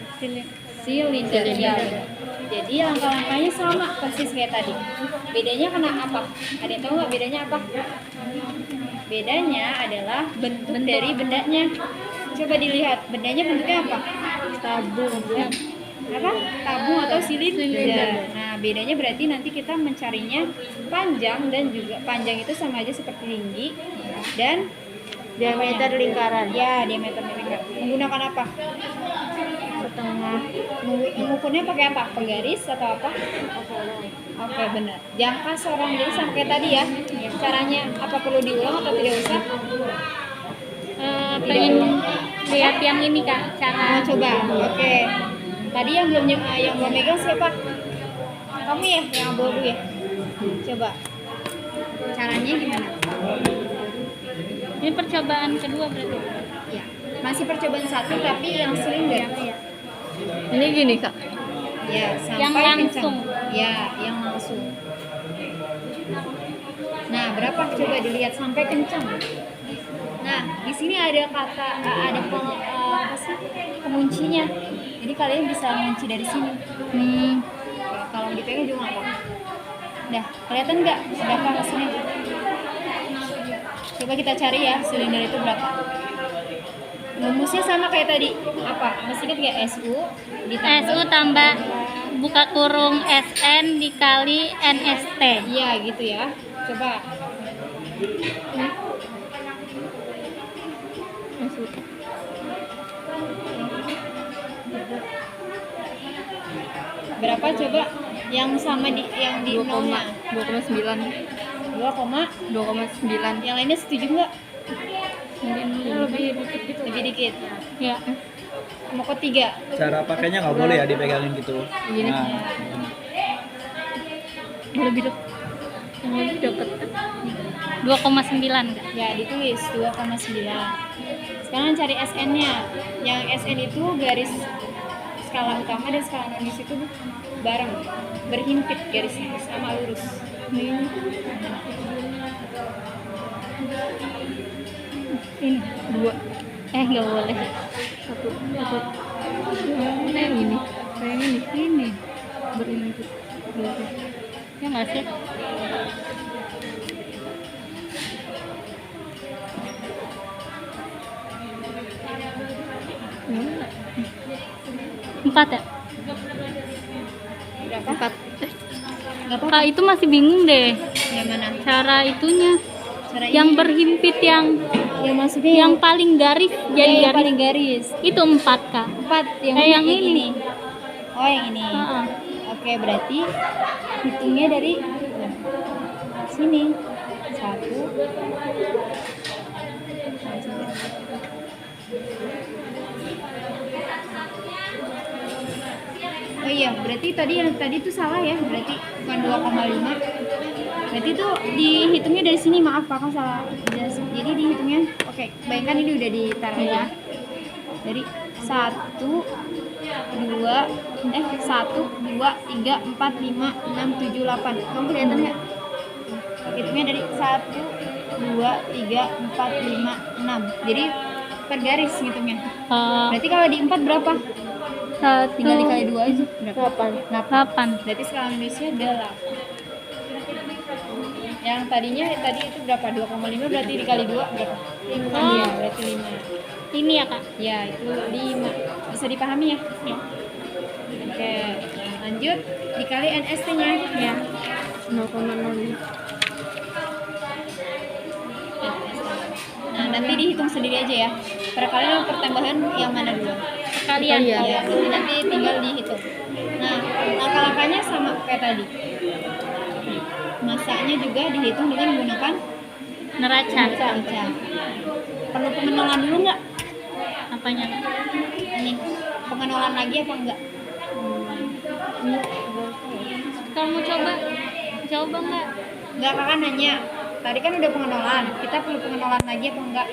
Silinder. Ya, benar. Jadi langkah-langkahnya sama persis kayak tadi. Bedanya kena apa? Ada yang tahu nggak bedanya apa? Bedanya adalah bentuk dari bendanya. Coba dilihat, bendanya bentuknya apa? Tabung. Apa? Tabung atau silinder. Nah, bedanya berarti nanti kita mencarinya panjang dan juga panjang itu sama aja seperti tinggi dan Diameter lingkaran. ya diameter lingkaran. Menggunakan apa? Setengah. Mengukurnya pakai apa? Penggaris atau apa? Oke, benar. Jangka sorong jadi sampai tadi ya. Caranya apa perlu diulang atau tidak usah? Pengen lihat yang ini Kak, cara Coba. Oke. Tadi yang belum megang siapa? Kamu ya, yang abu-abu ya. Coba. Caranya gimana? Ini percobaan kedua berarti. Ya, masih percobaan satu tapi yang silinder. Ini gini kak. Ya, sampai Yang langsung. kencang. Ya, yang langsung. Nah, berapa coba dilihat sampai kencang. Nah, di sini ada kata apa sih? Penguncinya. Jadi kalian bisa mengunci dari sini. Kalau dipegang juga nggak apa. Dah, kelihatan nggak berapa hasilnya? Coba kita cari ya silinder itu berapa. Rumusnya sama kayak tadi. Apa? Masih ingat nggak? SU SU tambah buka kurung SN dikali NST. Iya gitu ya. Coba. Berapa coba? Yang sama yang di nolnya? 2,9. 2,9. Yang lainnya setuju nggak? Lebih dikit gitu. Lebih dikit. Ya. Mau ke 3. Cara pakainya nggak boleh ya dipegangin gitu. Gini. Nah, Lebih deket. Yang lebih deket. 2,9 kak. Ya ditulis 2,9. Sekarang cari SN-nya. Yang SN itu garis skala utama dan skala nonis itu bareng, berhimpit garisnya sama lurus. Ini 2. Nggak boleh. Satu. Mana yang ini? Yang ini. Berhimpit. Ya nggak sih? Empat ya? Berapa? 4. Nggak apa-apa. Kak itu masih bingung deh. Yang mana? Cara itunya. Cara Yang ini. berhimpit yang Maksudnya yang paling garis jadi yang garis. paling garis. Itu 4 kak. 4 yang ini. Oh yang ini. Heeh. Oke berarti hitungnya dari sini 1. Oh iya, berarti tadi itu salah ya, berarti bukan 2,5. Berarti itu dihitungnya dari sini, maaf kakak salah. Jadi dihitungnya, oke, bayangkan ini udah ditaruh ya. Dari 1, 2, 3, 4, 5, 6, 7, 8. Kamu kelihatan nggak? Hitungnya dari 1, 2, 3, 4, 5, 6. Jadi per garis ngitungnya. Berarti kalau di 4 berapa? Tinggal dikali 2 aja. Berapa? 8. Berarti skala Indonesia 8. Yang tadi itu berapa? 2,5 berarti dikali 2 berapa? 5. Iya, berarti 5. Ini ya kak. Ya, itu 5. Bisa dipahami ya? Ya. Oke, lanjut dikali NST-nya ya. 0,05. Nah, nanti dihitung sendiri aja ya. Perkalian atau pertambahan yang mana dulu? Kalian. Ya, nanti tinggal dihitung. Nah, langkah-langkahnya sama kayak tadi. Masanya juga dihitung dengan menggunakan Neraca. neraca. Perlu pengenolan dulu nggak? Apanya? Ini pengenolan lagi apa enggak? Kalau mau coba nggak? Enggak, kakak nanya. Tadi kan udah pengenolan. Kita perlu pengenolan lagi apa enggak?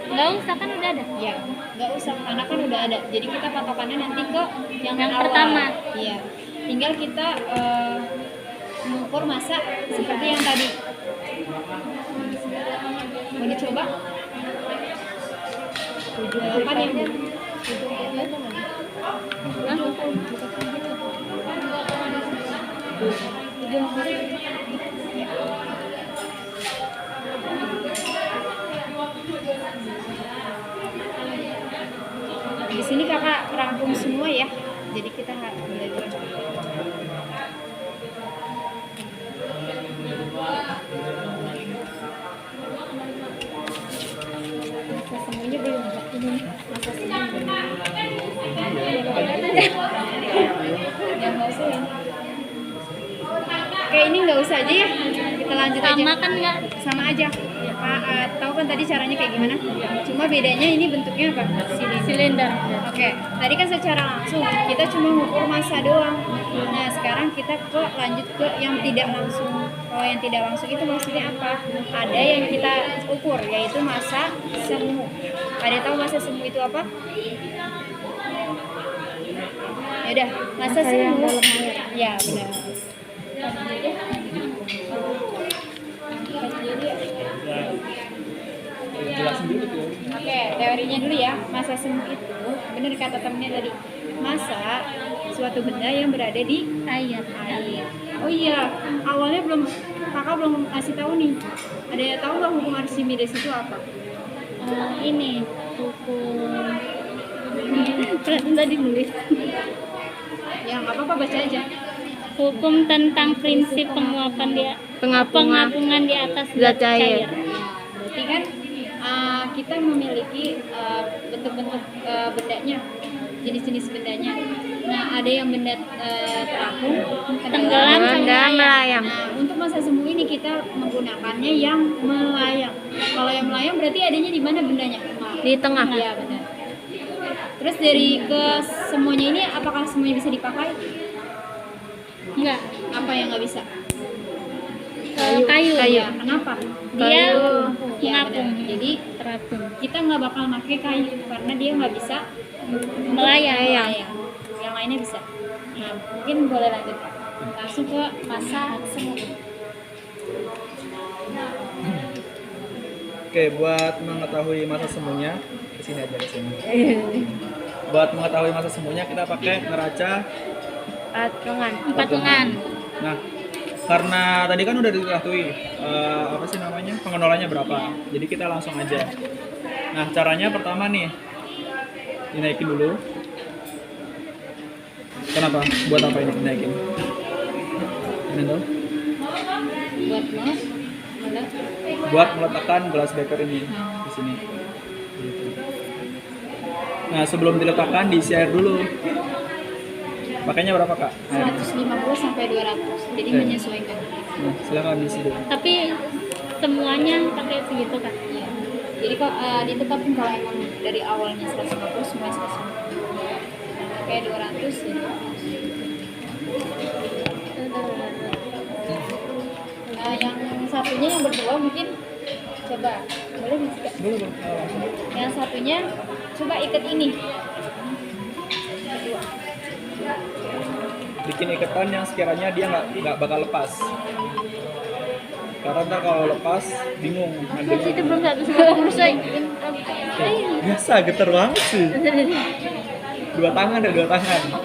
Nggak usah kan udah ada. Ya, nggak usah karena kan udah ada. Jadi kita patokannya nanti ke yang awal. Pertama. Iya. Tinggal kita mengukur masa seperti yang tadi. Mau dicoba? 8 yang di sini kakak rangkum semua ya. Jadi kita belajar. Masa semuanya belum ini masa semuanya belum. Ya, nggak usah ya. Oke, ini nggak usah aja ya. Kita lanjut aja. Sama kan nggak? Sama aja. tahu kan tadi caranya kayak gimana? Cuma bedanya ini bentuknya apa? Silinder. Oke, tadi kan secara langsung kita cuma ngukur massa doang. Nah, sekarang kita lanjut ke yang tidak langsung. Kalau yang tidak langsung itu maksudnya apa? Ada yang kita ukur, yaitu massa semu. Ada tahu massa semu itu apa? Ya udah, massa semu. Ya, benar. Jelasin dulu tuh. Oke, teorinya dulu ya. Massa semu itu benar kata temennya tadi. Massa suatu benda yang berada di Air. air. Oh iya, awalnya kakak belum kasih tahu nih. Ada yang tahu nggak hukum Archimedes itu apa? Ini hukum tadi nulis. Ya nggak apa-apa, baca aja. Hukum tentang prinsip pengapungan di atas Zat cair. Berarti kan kita memiliki bentuk-bentuk bendanya, jenis-jenis bendanya. Nah, ada yang benda terapung, Tenggelam, dan melayang. Nah, untuk massa semu ini kita menggunakannya yang melayang. Kalau yang melayang berarti adanya di mana bendanya? Di tengah. Iya, benar. Terus dari ke semuanya ini apakah semuanya bisa dipakai? Enggak. Apa yang nggak bisa? Kayu. Ya, kenapa? Dia Ya, mengapung. benar. Jadi Terapung. kita nggak bakal pakai kayu karena dia nggak bisa Melayang. Yang lainnya bisa. Nah, mungkin boleh lanjut langsung ke massa semu. Oke, buat mengetahui massa semuanya, kesini aja kesini. Buat mengetahui massa semuanya kita pakai neraca. Patungan. Nah, karena tadi kan udah diketahui apa sih namanya pengenalannya berapa, jadi kita langsung aja. Nah, caranya pertama nih, dinaikin dulu. Kenapa? Buat apa ini dinaikin? Ini tuh Buat mas, buat meletakkan gelas beker ini di sini. Gitu. Nah, sebelum diletakkan diisi air dulu. Pakainya berapa, Kak? Air. 150 sampai 200. Jadi Oke. menyesuaikan. Nah, silakan diisi dulu. Tapi semuanya pakai segitu kan? Iya. Jadi kok ditetapin kalau emang dari awalnya 150 semua 150. Kayak 200 ya. Yang satunya yang berdua mungkin coba boleh nggak sih, Kak? Boleh, boleh. Langsung. Yang satunya coba ikat ini. Berdua. Bikin ikatan yang sekiranya dia nggak bakal lepas. Karena ntar kalau lepas bingung ngambilnya. Itu belum satu selesai. Biasa getar banget sih. Dua tangan deh, dua tangan.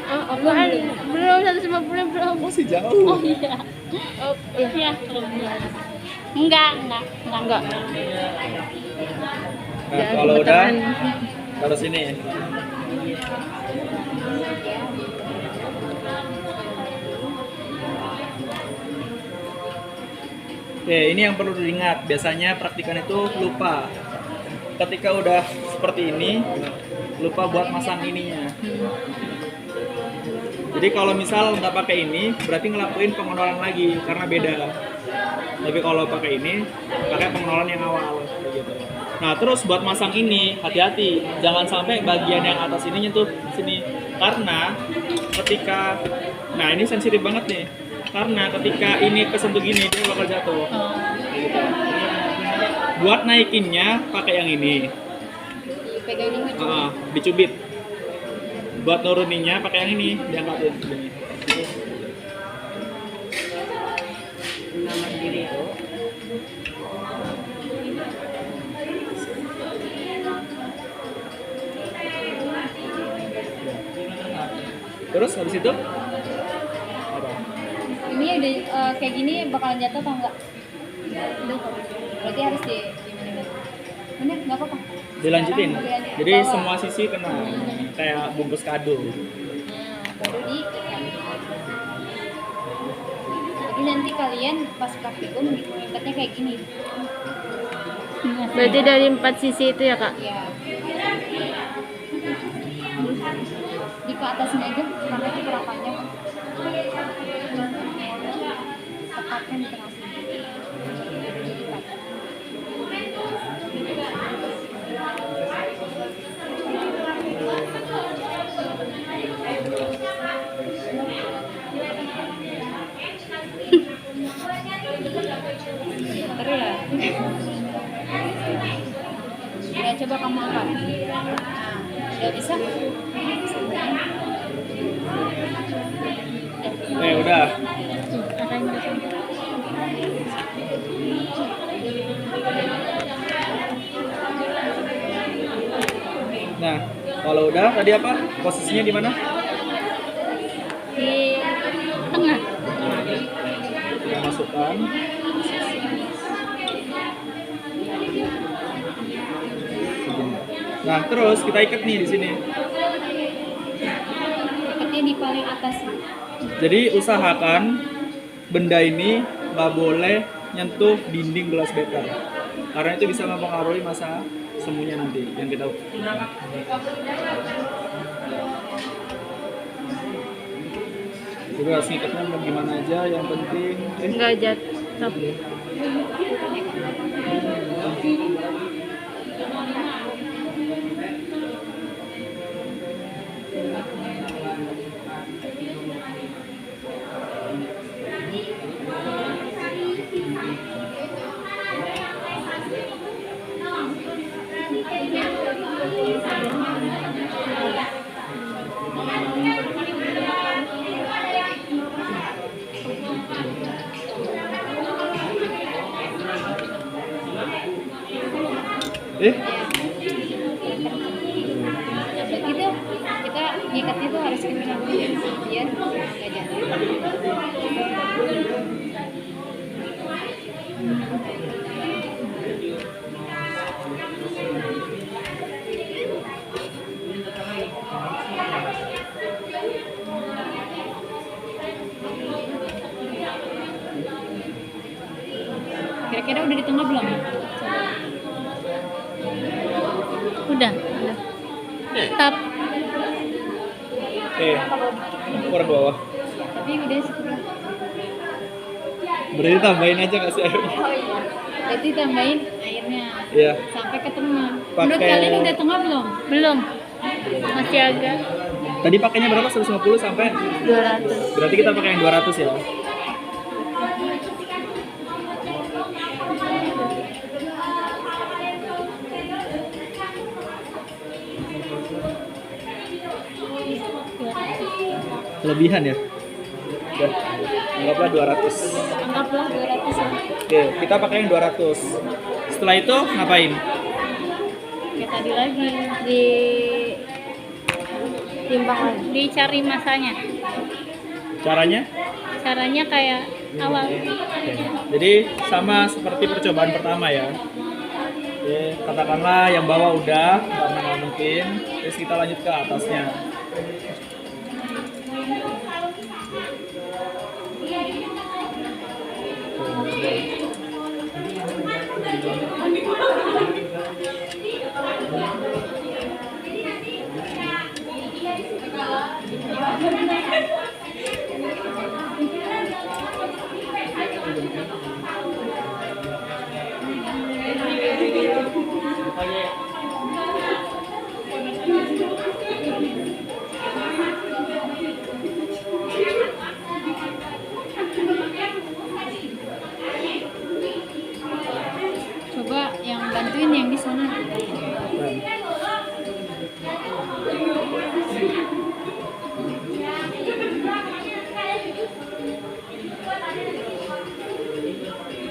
Apaan? Belum 150 belum. Masih jauh. Oh iya. Oh iya. Enggak. Nah, kalau udah taruh sini. Oke, ini yang perlu diingat. Biasanya praktikan itu lupa. Ketika udah seperti ini, lupa buat masang ininya. Jadi kalau misal nggak pakai ini, berarti ngelakuin pengenalan lagi karena beda. Tapi kalau pakai ini, pakai pengenalan yang awal, kayak gitu. Nah, terus buat masang ini, hati-hati, jangan sampai bagian yang atas ininya tuh sini, karena ketika, nah ini sensitif banget nih, karena ketika ini kesentuh gini dia bakal jatuh. Gitu. Buat naikinnya pakai yang ini, Dipegang ini dicubit. Buat nuruninnya pakai yang ini, diangkatin begini. Terus habis itu apa? ini udah kayak gini bakalan jatuh atau enggak? Udah kok. Berarti harus gimana? Bener, nggak apa-apa. Dilanjutin. Sekarang dilanjutin Jadi ke bawah. semua sisi kena kayak bungkus kado. Nah, baru di. Jadi nanti kalian pas praktikum ikatnya kayak gini. Berarti dari 4 sisi itu ya, Kak? Ya. Di ke atasnya aja karena itu kurang panjang. Tepatkan di tengah sini. Ya, coba kamu angkat. Nah, udah bisa? Udah. Arahin ke sana. Nah, kalau udah tadi apa? Posisinya di mana? Di tengah. Kita masukkan. Nah, terus kita ikat nih di sini. Ikatnya di paling atas. Jadi usahakan benda ini nggak boleh nyentuh dinding gelas beker, karena itu bisa mempengaruhi masa semuanya nanti yang kita. Jadi harus ngikatnya mau gimana aja, yang penting Enggak jatuh. Nah, begitu kita ngikatnya tuh harus kencang biar nggak jatuh. Kira-kira udah di tengah belum? Udah. Stop. ukur bawah. Tapi udah setengah. Berarti tambahin aja nggak sih airnya? Oh iya. Jadi tambahin airnya Iya. sampai ke tengah. Pakai- Menurut kalian udah tengah belum? Belum. Masih agak Tadi pakainya berapa? 150 sampai? 200. Berarti kita pakai yang 200 ya? Kelebihan ya? Udah, anggaplah 200. Anggaplah 200 ya. Oke, kita pakai yang 200. Setelah itu ngapain? Kayak tadi lagi Di timbang lagi. dicari masanya. Caranya? Caranya kayak awal. Oke. Jadi sama seperti percobaan pertama ya. Oke, katakanlah yang bawah udah, karena nggak mungkin. Terus kita lanjut ke atasnya. Coba yang bantuin yang di sana.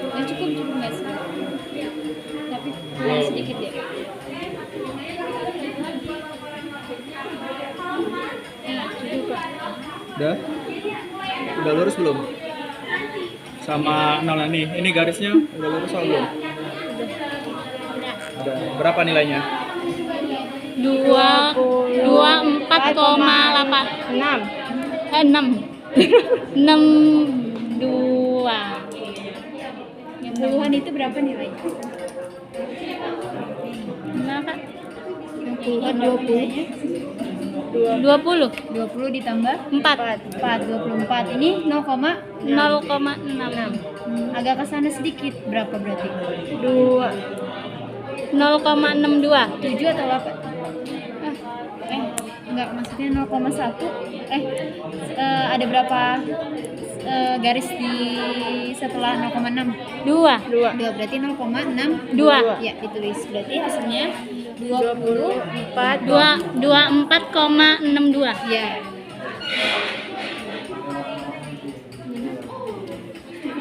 Ya cukup nggak sih? Tapi kurang sedikit ya. Cukup kok. Udah? Udah lurus belum? Sama nol nih. Ini garisnya udah lurus atau belum? Udah. Berapa nilainya? 24,8. 6. 6. 62. Yang puluhan itu berapa nilainya? Berapa? Yang puluhan 20. 20. 20 ditambah 4. 24 ini 0,6. 0,6. Agak ke sana sedikit. Berapa berarti? 0,62. 7 atau 8? enggak, maksudnya 0,1 ada berapa garis di setelah 0,6? 2. 2, berarti 0,6. 2. Ya, ditulis. Berarti hasilnya 24. 24,62. Ya.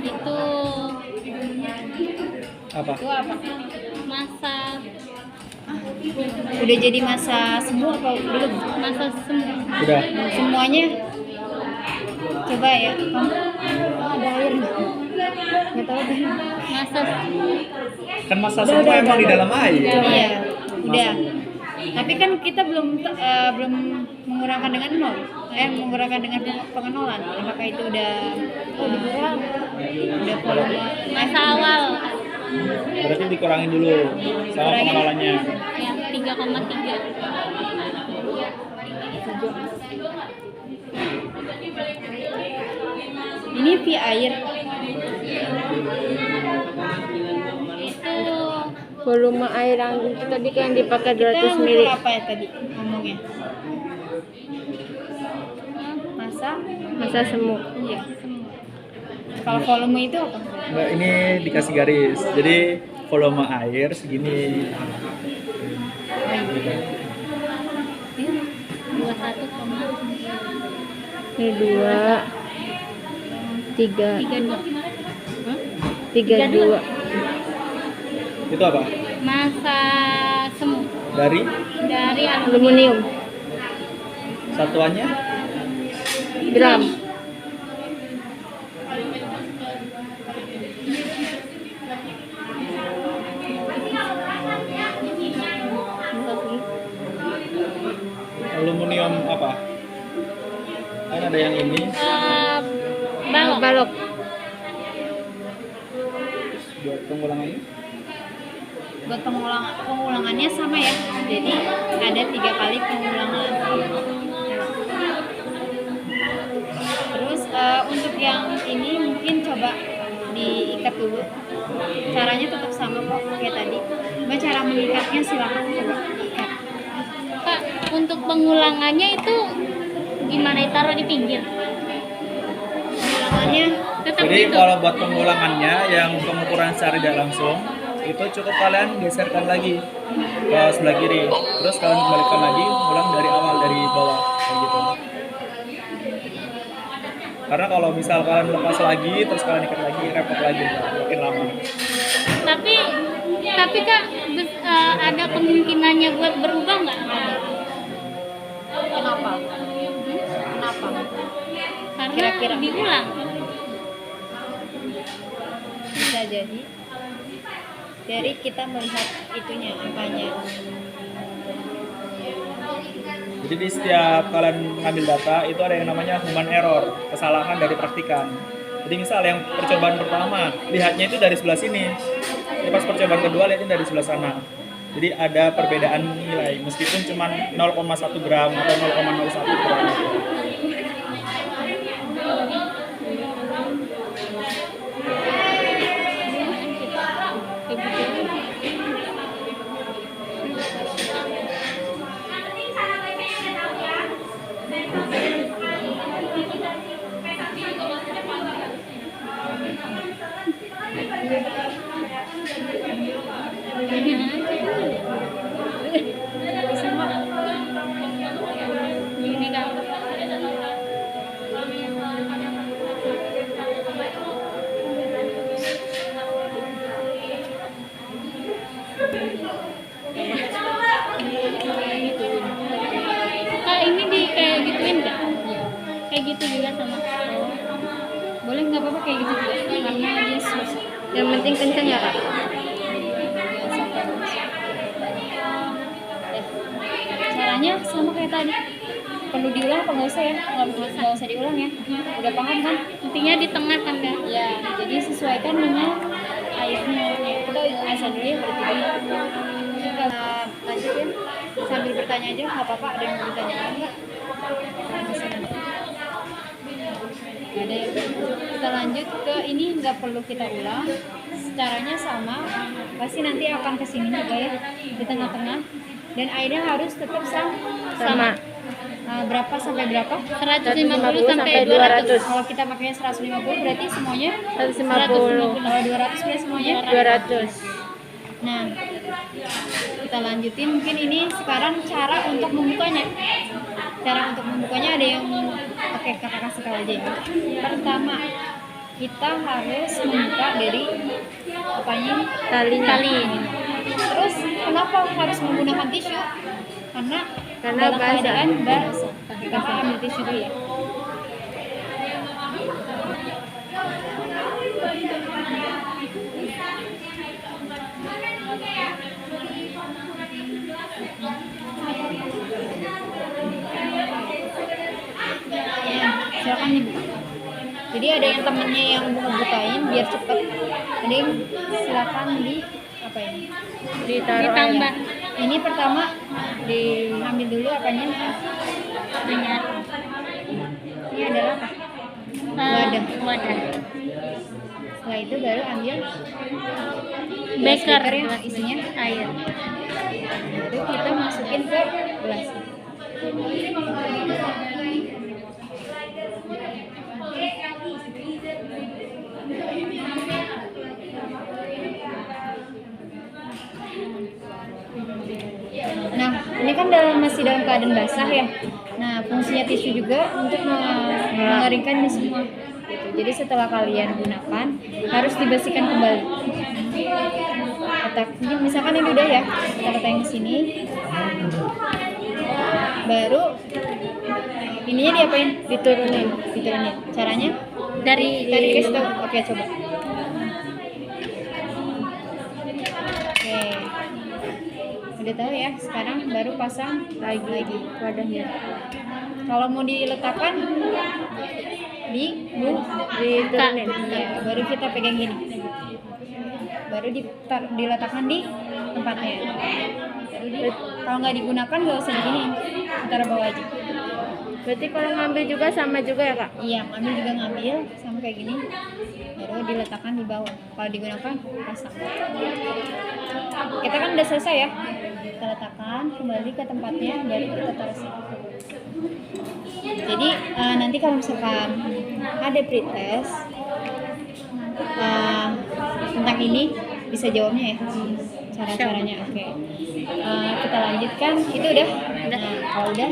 Itu Apa? Itu apa? masa Udah jadi masa semu apa belum? masa semu. Udah. Semuanya. Coba ya. Kamu ada air nih. Nggak tahu deh. Masa Kan masa semua emang di dalam air. Iya, udah. Tapi kan kita belum mengurangkan dengan nol. Mengurangkan dengan pengenolan. Apakah itu udah dikurang? Udah volume masa awal Berarti dikurangin dulu sama pengenalannya. yang 3,3. Ini pi air. Itu Volume air yang itu tadi kan dipakai Kita 200 ngukur mili. apa ya tadi ngomongnya? Masa semu. Iya. Kalau volume itu apa? Mbak, ini dikasih garis. Jadi volume air segini. 21, Ini 2 3 32. 32. Itu apa? Masa semu Dari dari Aluminium. satuannya Gram. aluminium apa? Kan ada yang ini. balok. Balok. Buat pengulangannya. Buat pengulangannya sama ya. Jadi ada 3 kali pengulangan. Terus untuk yang ini mungkin coba diikat dulu. Caranya tetap sama kok kayak tadi. Cuma cara mengikatnya silahkan coba ikat. Kak, untuk pengulangannya itu gimana, taruh di pinggir? Pengulangannya Tetap Jadi gitu. kalau buat pengulangannya yang pengukuran secara tidak langsung itu cukup kalian geserkan lagi ke sebelah kiri. Terus kalian kembalikan lagi, ulang dari awal dari bawah kayak gitu. Karena kalau misal kalian lepas lagi, terus kalian ikat lagi, repot lagi, makin lama. Tapi Kak, ada kemungkinannya buat berubah nggak? kenapa? Kenapa? Karena Kira-kira. diulang. Bisa jadi dari kita melihat itunya angkanya. Jadi di setiap kalian mengambil data itu ada yang namanya human error, kesalahan dari praktikan. Jadi misal yang percobaan pertama lihatnya itu dari sebelah sini, jadi pas percobaan kedua lihatnya dari sebelah sana. Jadi ada perbedaan nilai meskipun cuma 0,1 gram atau 0,01 gram. Ini Kak. Kak, ini di kayak gituin nggak? Kayak gitu juga sama. Boleh nggak apa-apa kayak gitu juga karena dia susah. Yang penting kencang ya, Kak. Caranya sama kayak tadi. Perlu diulang apa nggak usah ya? Nggak usah diulang ya. Udah paham kan? Intinya di tengah kan Kak? Ya, jadi sesuaikan dengan airnya. Kita asal dulu ya berarti. Kita lanjut ya. Sambil bertanya aja, nggak apa-apa. Ada yang mau ditanyakan nggak? Ada ya. Kita lanjut ke ini, nggak perlu kita ulang. Caranya sama. Pasti nanti akan kesini juga ya di tengah-tengah. Dan airnya harus tetap sama. berapa sampai berapa? 150 sampai 200. Kalau kita pakainya 150 berarti semuanya 150. kalau 200 berarti semuanya 200. Nah, kita lanjutin. Mungkin ini sekarang cara untuk membukanya. Cara untuk membukanya ada yang oke, kakak kasih tahu aja ya. Pertama, kita harus membuka dari apanya? Tali. Terus kenapa harus menggunakan tisu? Karena dalam basah. keadaan basah. Kakak ambil tisu dulu ya. Silakan dibuka. Jadi ada yang temennya yang bukain biar cepet. Ada yang silakan di apa ini? Ditambah. Ini pertama diambil dulu apanya? Minyak. Ini adalah apa? Wadah. Setelah itu baru ambil Beker yang isinya air. baru kita masukin ke gelas. Nah, ini kan masih dalam keadaan basah ya. Nah, fungsinya tisu juga untuk mengeringkan ini semua. Gitu. Jadi setelah kalian gunakan harus dibersihkan kembali. Ini misalkan ini udah ya, kita letakkan di sini. Baru ininya diapain? Diturunin. Caranya? Dari Kasih tahu. Oke, coba. Oke. Udah tahu ya. Sekarang baru pasang lagi wadahnya. Kalau mau diletakkan diturunin. Ya, baru kita pegang gini. Baru diletakkan di tempatnya. Kalau nggak digunakan nggak usah diginiin, taruh bawah aja. Berarti kalau ngambil juga sama juga ya, Kak? Iya, ngambil juga ngambil sama kayak gini, baru diletakkan di bawah. Kalau digunakan pasang. Kita kan udah selesai ya. Kita letakkan kembali ke tempatnya, baru kita taruh sini. Jadi nanti kalau misalkan ada pretest tentang ini bisa jawabnya ya, cara-caranya. Oke. Kita lanjutkan. Itu udah. Kalau udah,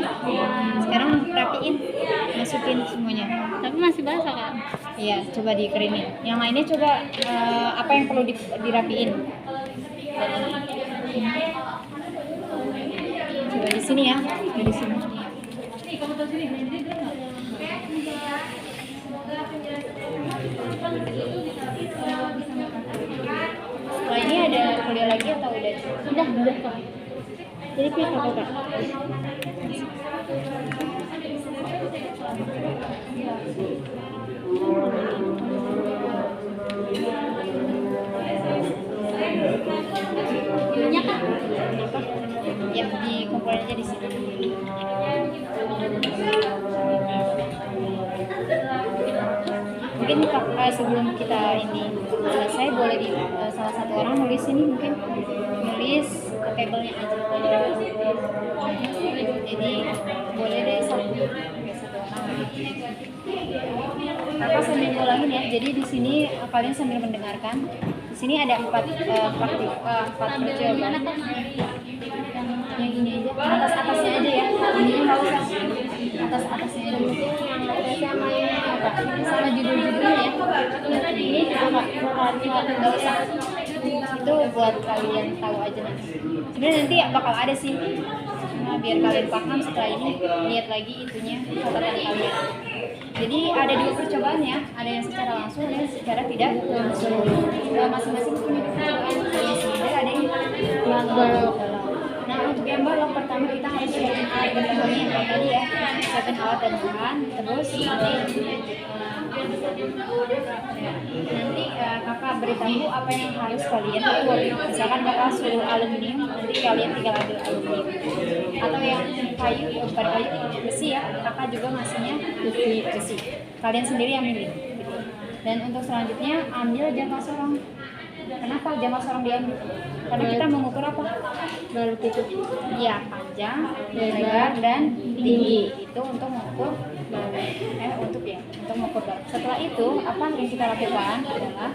sekarang rapiin, masukin semuanya. Tapi masih basah, Kak. Iya, coba dikeringin. Yang lainnya coba apa yang perlu dirapiin. Coba di sini ya, di sini. Setelah ini ada kuliah lagi atau udah? Udah kok. Jadi pilih apa, Kak? Minyak, Kak. Ya, dikumpulin aja di sini. Mungkin sebelum kita ini selesai boleh salah satu orang nulis ini, mungkin nulis tabelnya aja. Jadi boleh deh satu orang. Kakak sambil ngulangin ya. Jadi di sini kalian sambil mendengarkan. Di sini ada empat percobaan. Yang ini aja, atasnya aja ya. Ini nggak usah atasnya aja. Yang atasnya sama judul-judulnya ya. Ini nggak usah. Itu buat kalian tahu aja nanti. Sebenarnya nanti bakal ada sih. Nah, biar kalian paham setelah ini, lihat lagi itunya catatan kalian. Jadi ada dua percobaan ya, ada yang secara langsung dan secara tidak langsung. Masing-masing punya percobaan. Ada yang sebenarnya, ada yang balok. Nah, untuk yang balok pertama kita harus siapin alat dan bahannya yang kayak tadi ya. Siapin alat dan bahan, terus nanti kakak beritahu apa yang harus kalian ukur. Misalkan kakak suruh aluminium, nanti kalian tinggal ambil aluminium. Atau yang kayu, bukan kayu, besi ya, kakak juga ngasihnya besi. Kalian sendiri yang milih. Dan untuk selanjutnya ambil jangka sorong. Kenapa jangan sorong diambil? Karena kita mengukur apa? Baru itu. Ya, panjang, lebar, dan tinggi. Itu untuk mengukur untuk mengukur balut. Setelah itu, apa yang kita lakukan adalah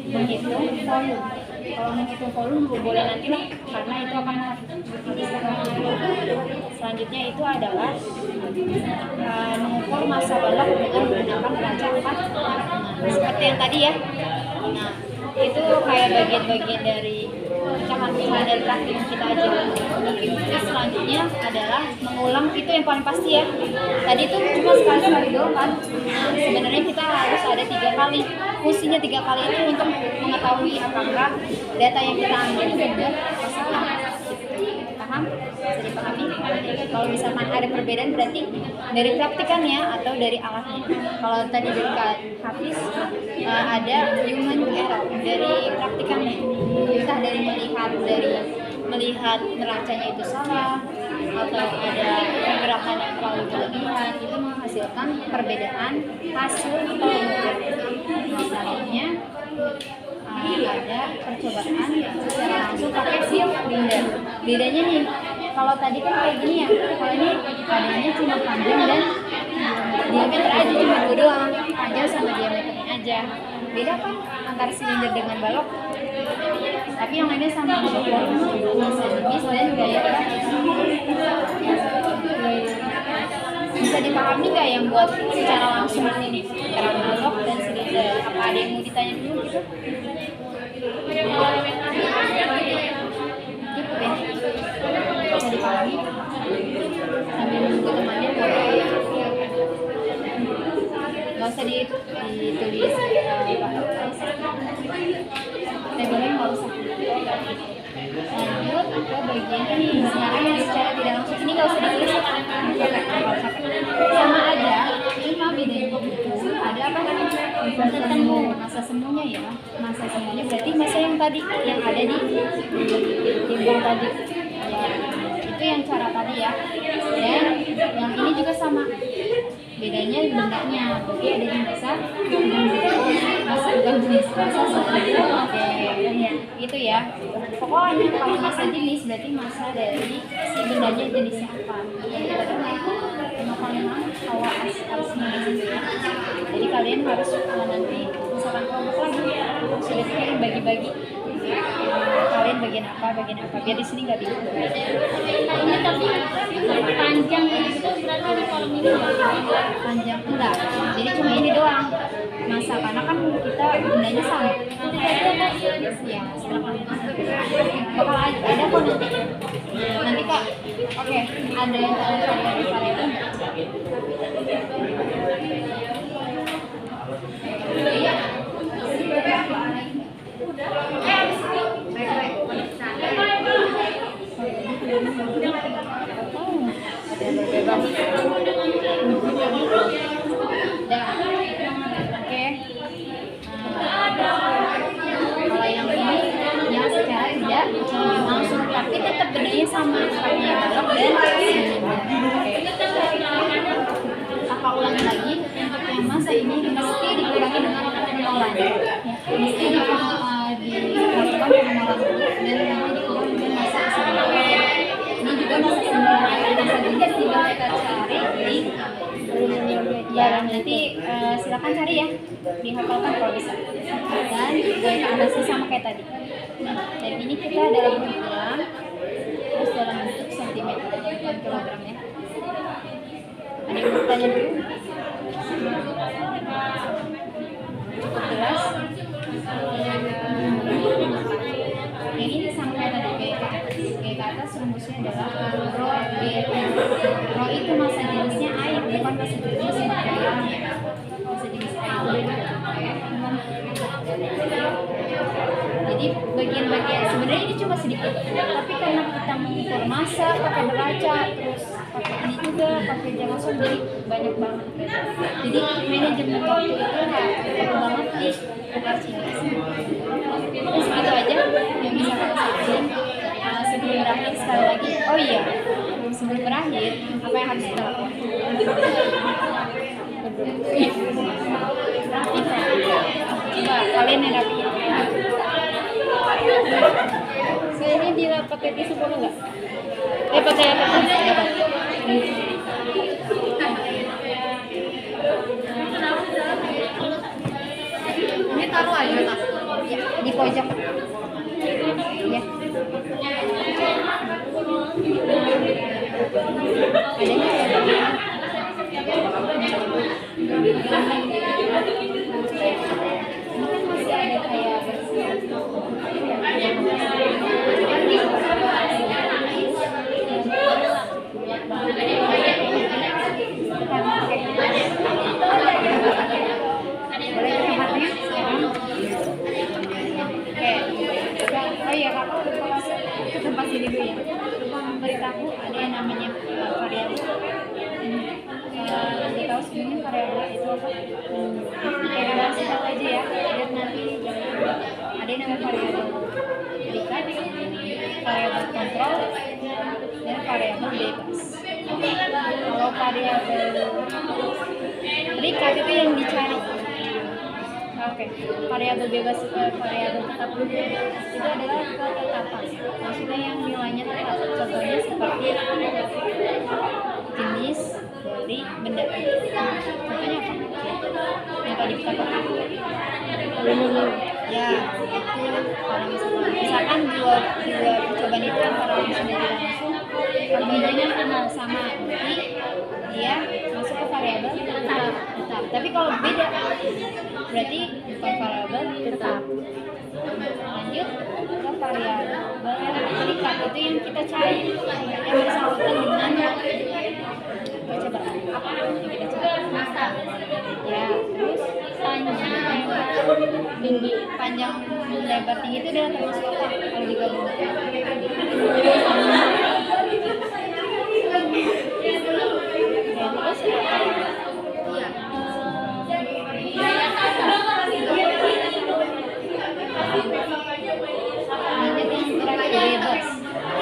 menghitung volume. Kalau menghitung volume boleh nanti lah, karena itu akan menghabiskan waktu. Selanjutnya itu adalah mengukur massa balok dengan menggunakan neraca 4. Nah, seperti yang tadi ya. Nah, itu kayak bagian-bagian dari pecahan dari praktik kita aja. Terus selanjutnya adalah mengulang, itu yang paling pasti ya. Tadi itu cuma sekali doang kan. Nah, sebenarnya kita harus ada 3 kali. Fungsinya 3 kali itu untuk mengetahui apakah data yang kita ambil itu benar atau salah. Paham? Bisa dipahami? Kalau misalkan ada perbedaan berarti dari praktikannya atau dari alatnya. Kalau tadi dari Kak Hafiz ada human error dari praktikannya. Entah dari melihat neracanya itu salah atau ada pergerakan yang terlalu berlebihan, itu menghasilkan perbedaan hasil pengukuran. Selanjutnya ada percobaan secara langsung pakai silinder. Bedanya nih, kalau tadi kan kayak gini ya, kalau ini adanya cuma panjang dan diameter aja, cuma 2 doang, panjang sama diameternya aja. Beda kan antara silinder dengan balok. Tapi yang lainnya sama, massa jenis dan gaya praktis. Bisa dipahami nggak yang buat secara langsung ini antara balok dan silinder? Apa ada yang mau ditanya dulu gitu? Bisa dipahami sambil menunggu temannya boleh. Nggak usah ditulis tabelnya, nggak usah. Lanjut ke bagian ini, sekarang yang secara tidak langsung ini nggak usah ditulis sama aja, cuma bedanya itu ada apa namanya massa semuanya ya. Massa semuanya berarti massa yang tadi yang ada di timbang tadi ya, itu yang cara tadi ya. Dan yang ini juga sama, bedanya bendanya, berarti ada di massa bukan jenis massa seperti ya, itu ya. Pokoknya kalau massa jenis berarti massa dari si bendanya jenisnya apa. Kalian harus menjelaskan. Jadi kalian harus nanti misalkan kelompok lagi sudah sering bagi-bagi kalian bagian apa biar di sini nggak bingung. Ini tapi panjang itu berarti di kolom ini Panjang enggak, jadi cuma ini doang masa, karena kan kita bendanya sama ya. Bakal ada kok nanti Kak. Oke, ada yang variabel Oke. Kalau yang ini ya secara tidak langsung, tapi tetap bedanya sama seperti yang balok dan apa ulangi lagi untuk yang masa ini mesti dikurangi dengan penomolan. Mesti dilakukan penomolan dulu dan nanti dikurangi dengan masa sebenarnya. Ini juga masa sebenarnya masa jenis tinggal kita cari di ya, nanti silakan cari ya, dihafalkan kalau bisa. Dan gaya analisis sama kayak tadi. Dan ini kita dalam bentuk gram, terus dalam bentuk sentimeter, bukan kilogram ya. Ada yang mau tanya dulu? Cukup jelas? Yang ini sama kayak tadi, gaya ke atas rumusnya adalah rho G. Rho itu massa jenisnya air, bukan massa jenis materialnya. Massa jenis air. Jadi bagian-bagian sebenarnya ini cuma sedikit, tapi karena kita mengukur massa pakai neraca, terus pakai ini juga pakai langsung, jadi banyak banget. Jadi manajemen waktu itu perlu banget di tukar sini. Terus gitu aja yang bisa kita sampaikan. Sebelum berakhir sekali lagi, oh iya, sebelum berakhir apa yang harus kita lakukan? Rapi. Coba kalian yang rapi. pakai tisu boleh nggak? Pakai kertas nggak apa? Ini taruh aja tak? Ya, di pojok. Ya. Ada oh iya kak, ke tempat sini dulu ya. Lupa memberitahu ada yang namanya variabel. Tahu sebenarnya variabel itu apa? Kayak kasih tahu aja ya. Lihat nanti ada yang namanya variabel berikat, variabel kontrol, dan variabel bebas. Kalau variabel berikat itu yang dicari. Oke, variabel bebas variabel tetap itu adalah ketetapan. Maksudnya yang nilainya tetap. Contohnya seperti jenis dari benda. Contohnya apa? Yang tadi kita pakai. Ya, itu misalkan dua percobaan itu antara langsung dan tidak langsung, bedanya sama. Berarti dia masuk ke variabel tetap. Tapi kalau beda, berarti bukan variabel tetap. Lanjut ke variabel berikat, itu yang kita cari yang bersangkutan dengan coba apa yang kita cari? Masa. Ya, terus panjang lebar tinggi itu adalah termasuk apa kalau digabungkan? Terus bebas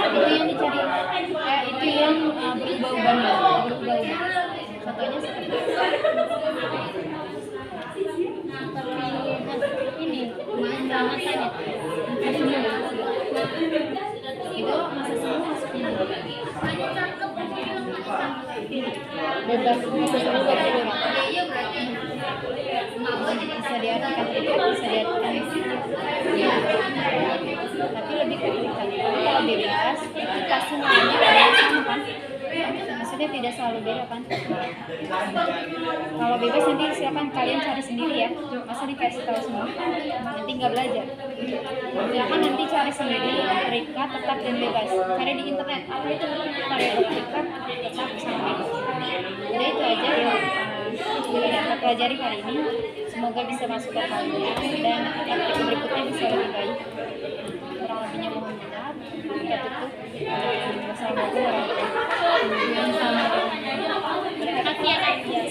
itu yang dicari, itu yang berubah-ubah. Contohnya seperti ini masanya itu masa semua masuk ini bebas masa semua bisa diartikan berikat, bisa diartikan tapi lebih ke berikat. Kalau bebas itu pasti namanya sama kan, maksudnya tidak selalu beda kan. Kalau bebas nanti silakan kalian cari sendiri ya, masa dikasih tahu semua nanti nggak belajar. Silakan nanti cari sendiri berikat, tetap, dan bebas. Cari di internet apa itu variabel berikat, tetap, sama bebas. Udah itu aja yang kita pelajari hari ini. Semoga bisa masuk ke kalian dan aktivitas berikutnya bisa lebih baik. Kurang lebihnya mohon maaf. Kita tutup. Wassalamualaikum warahmatullahi wabarakatuh. Terima kasih ya.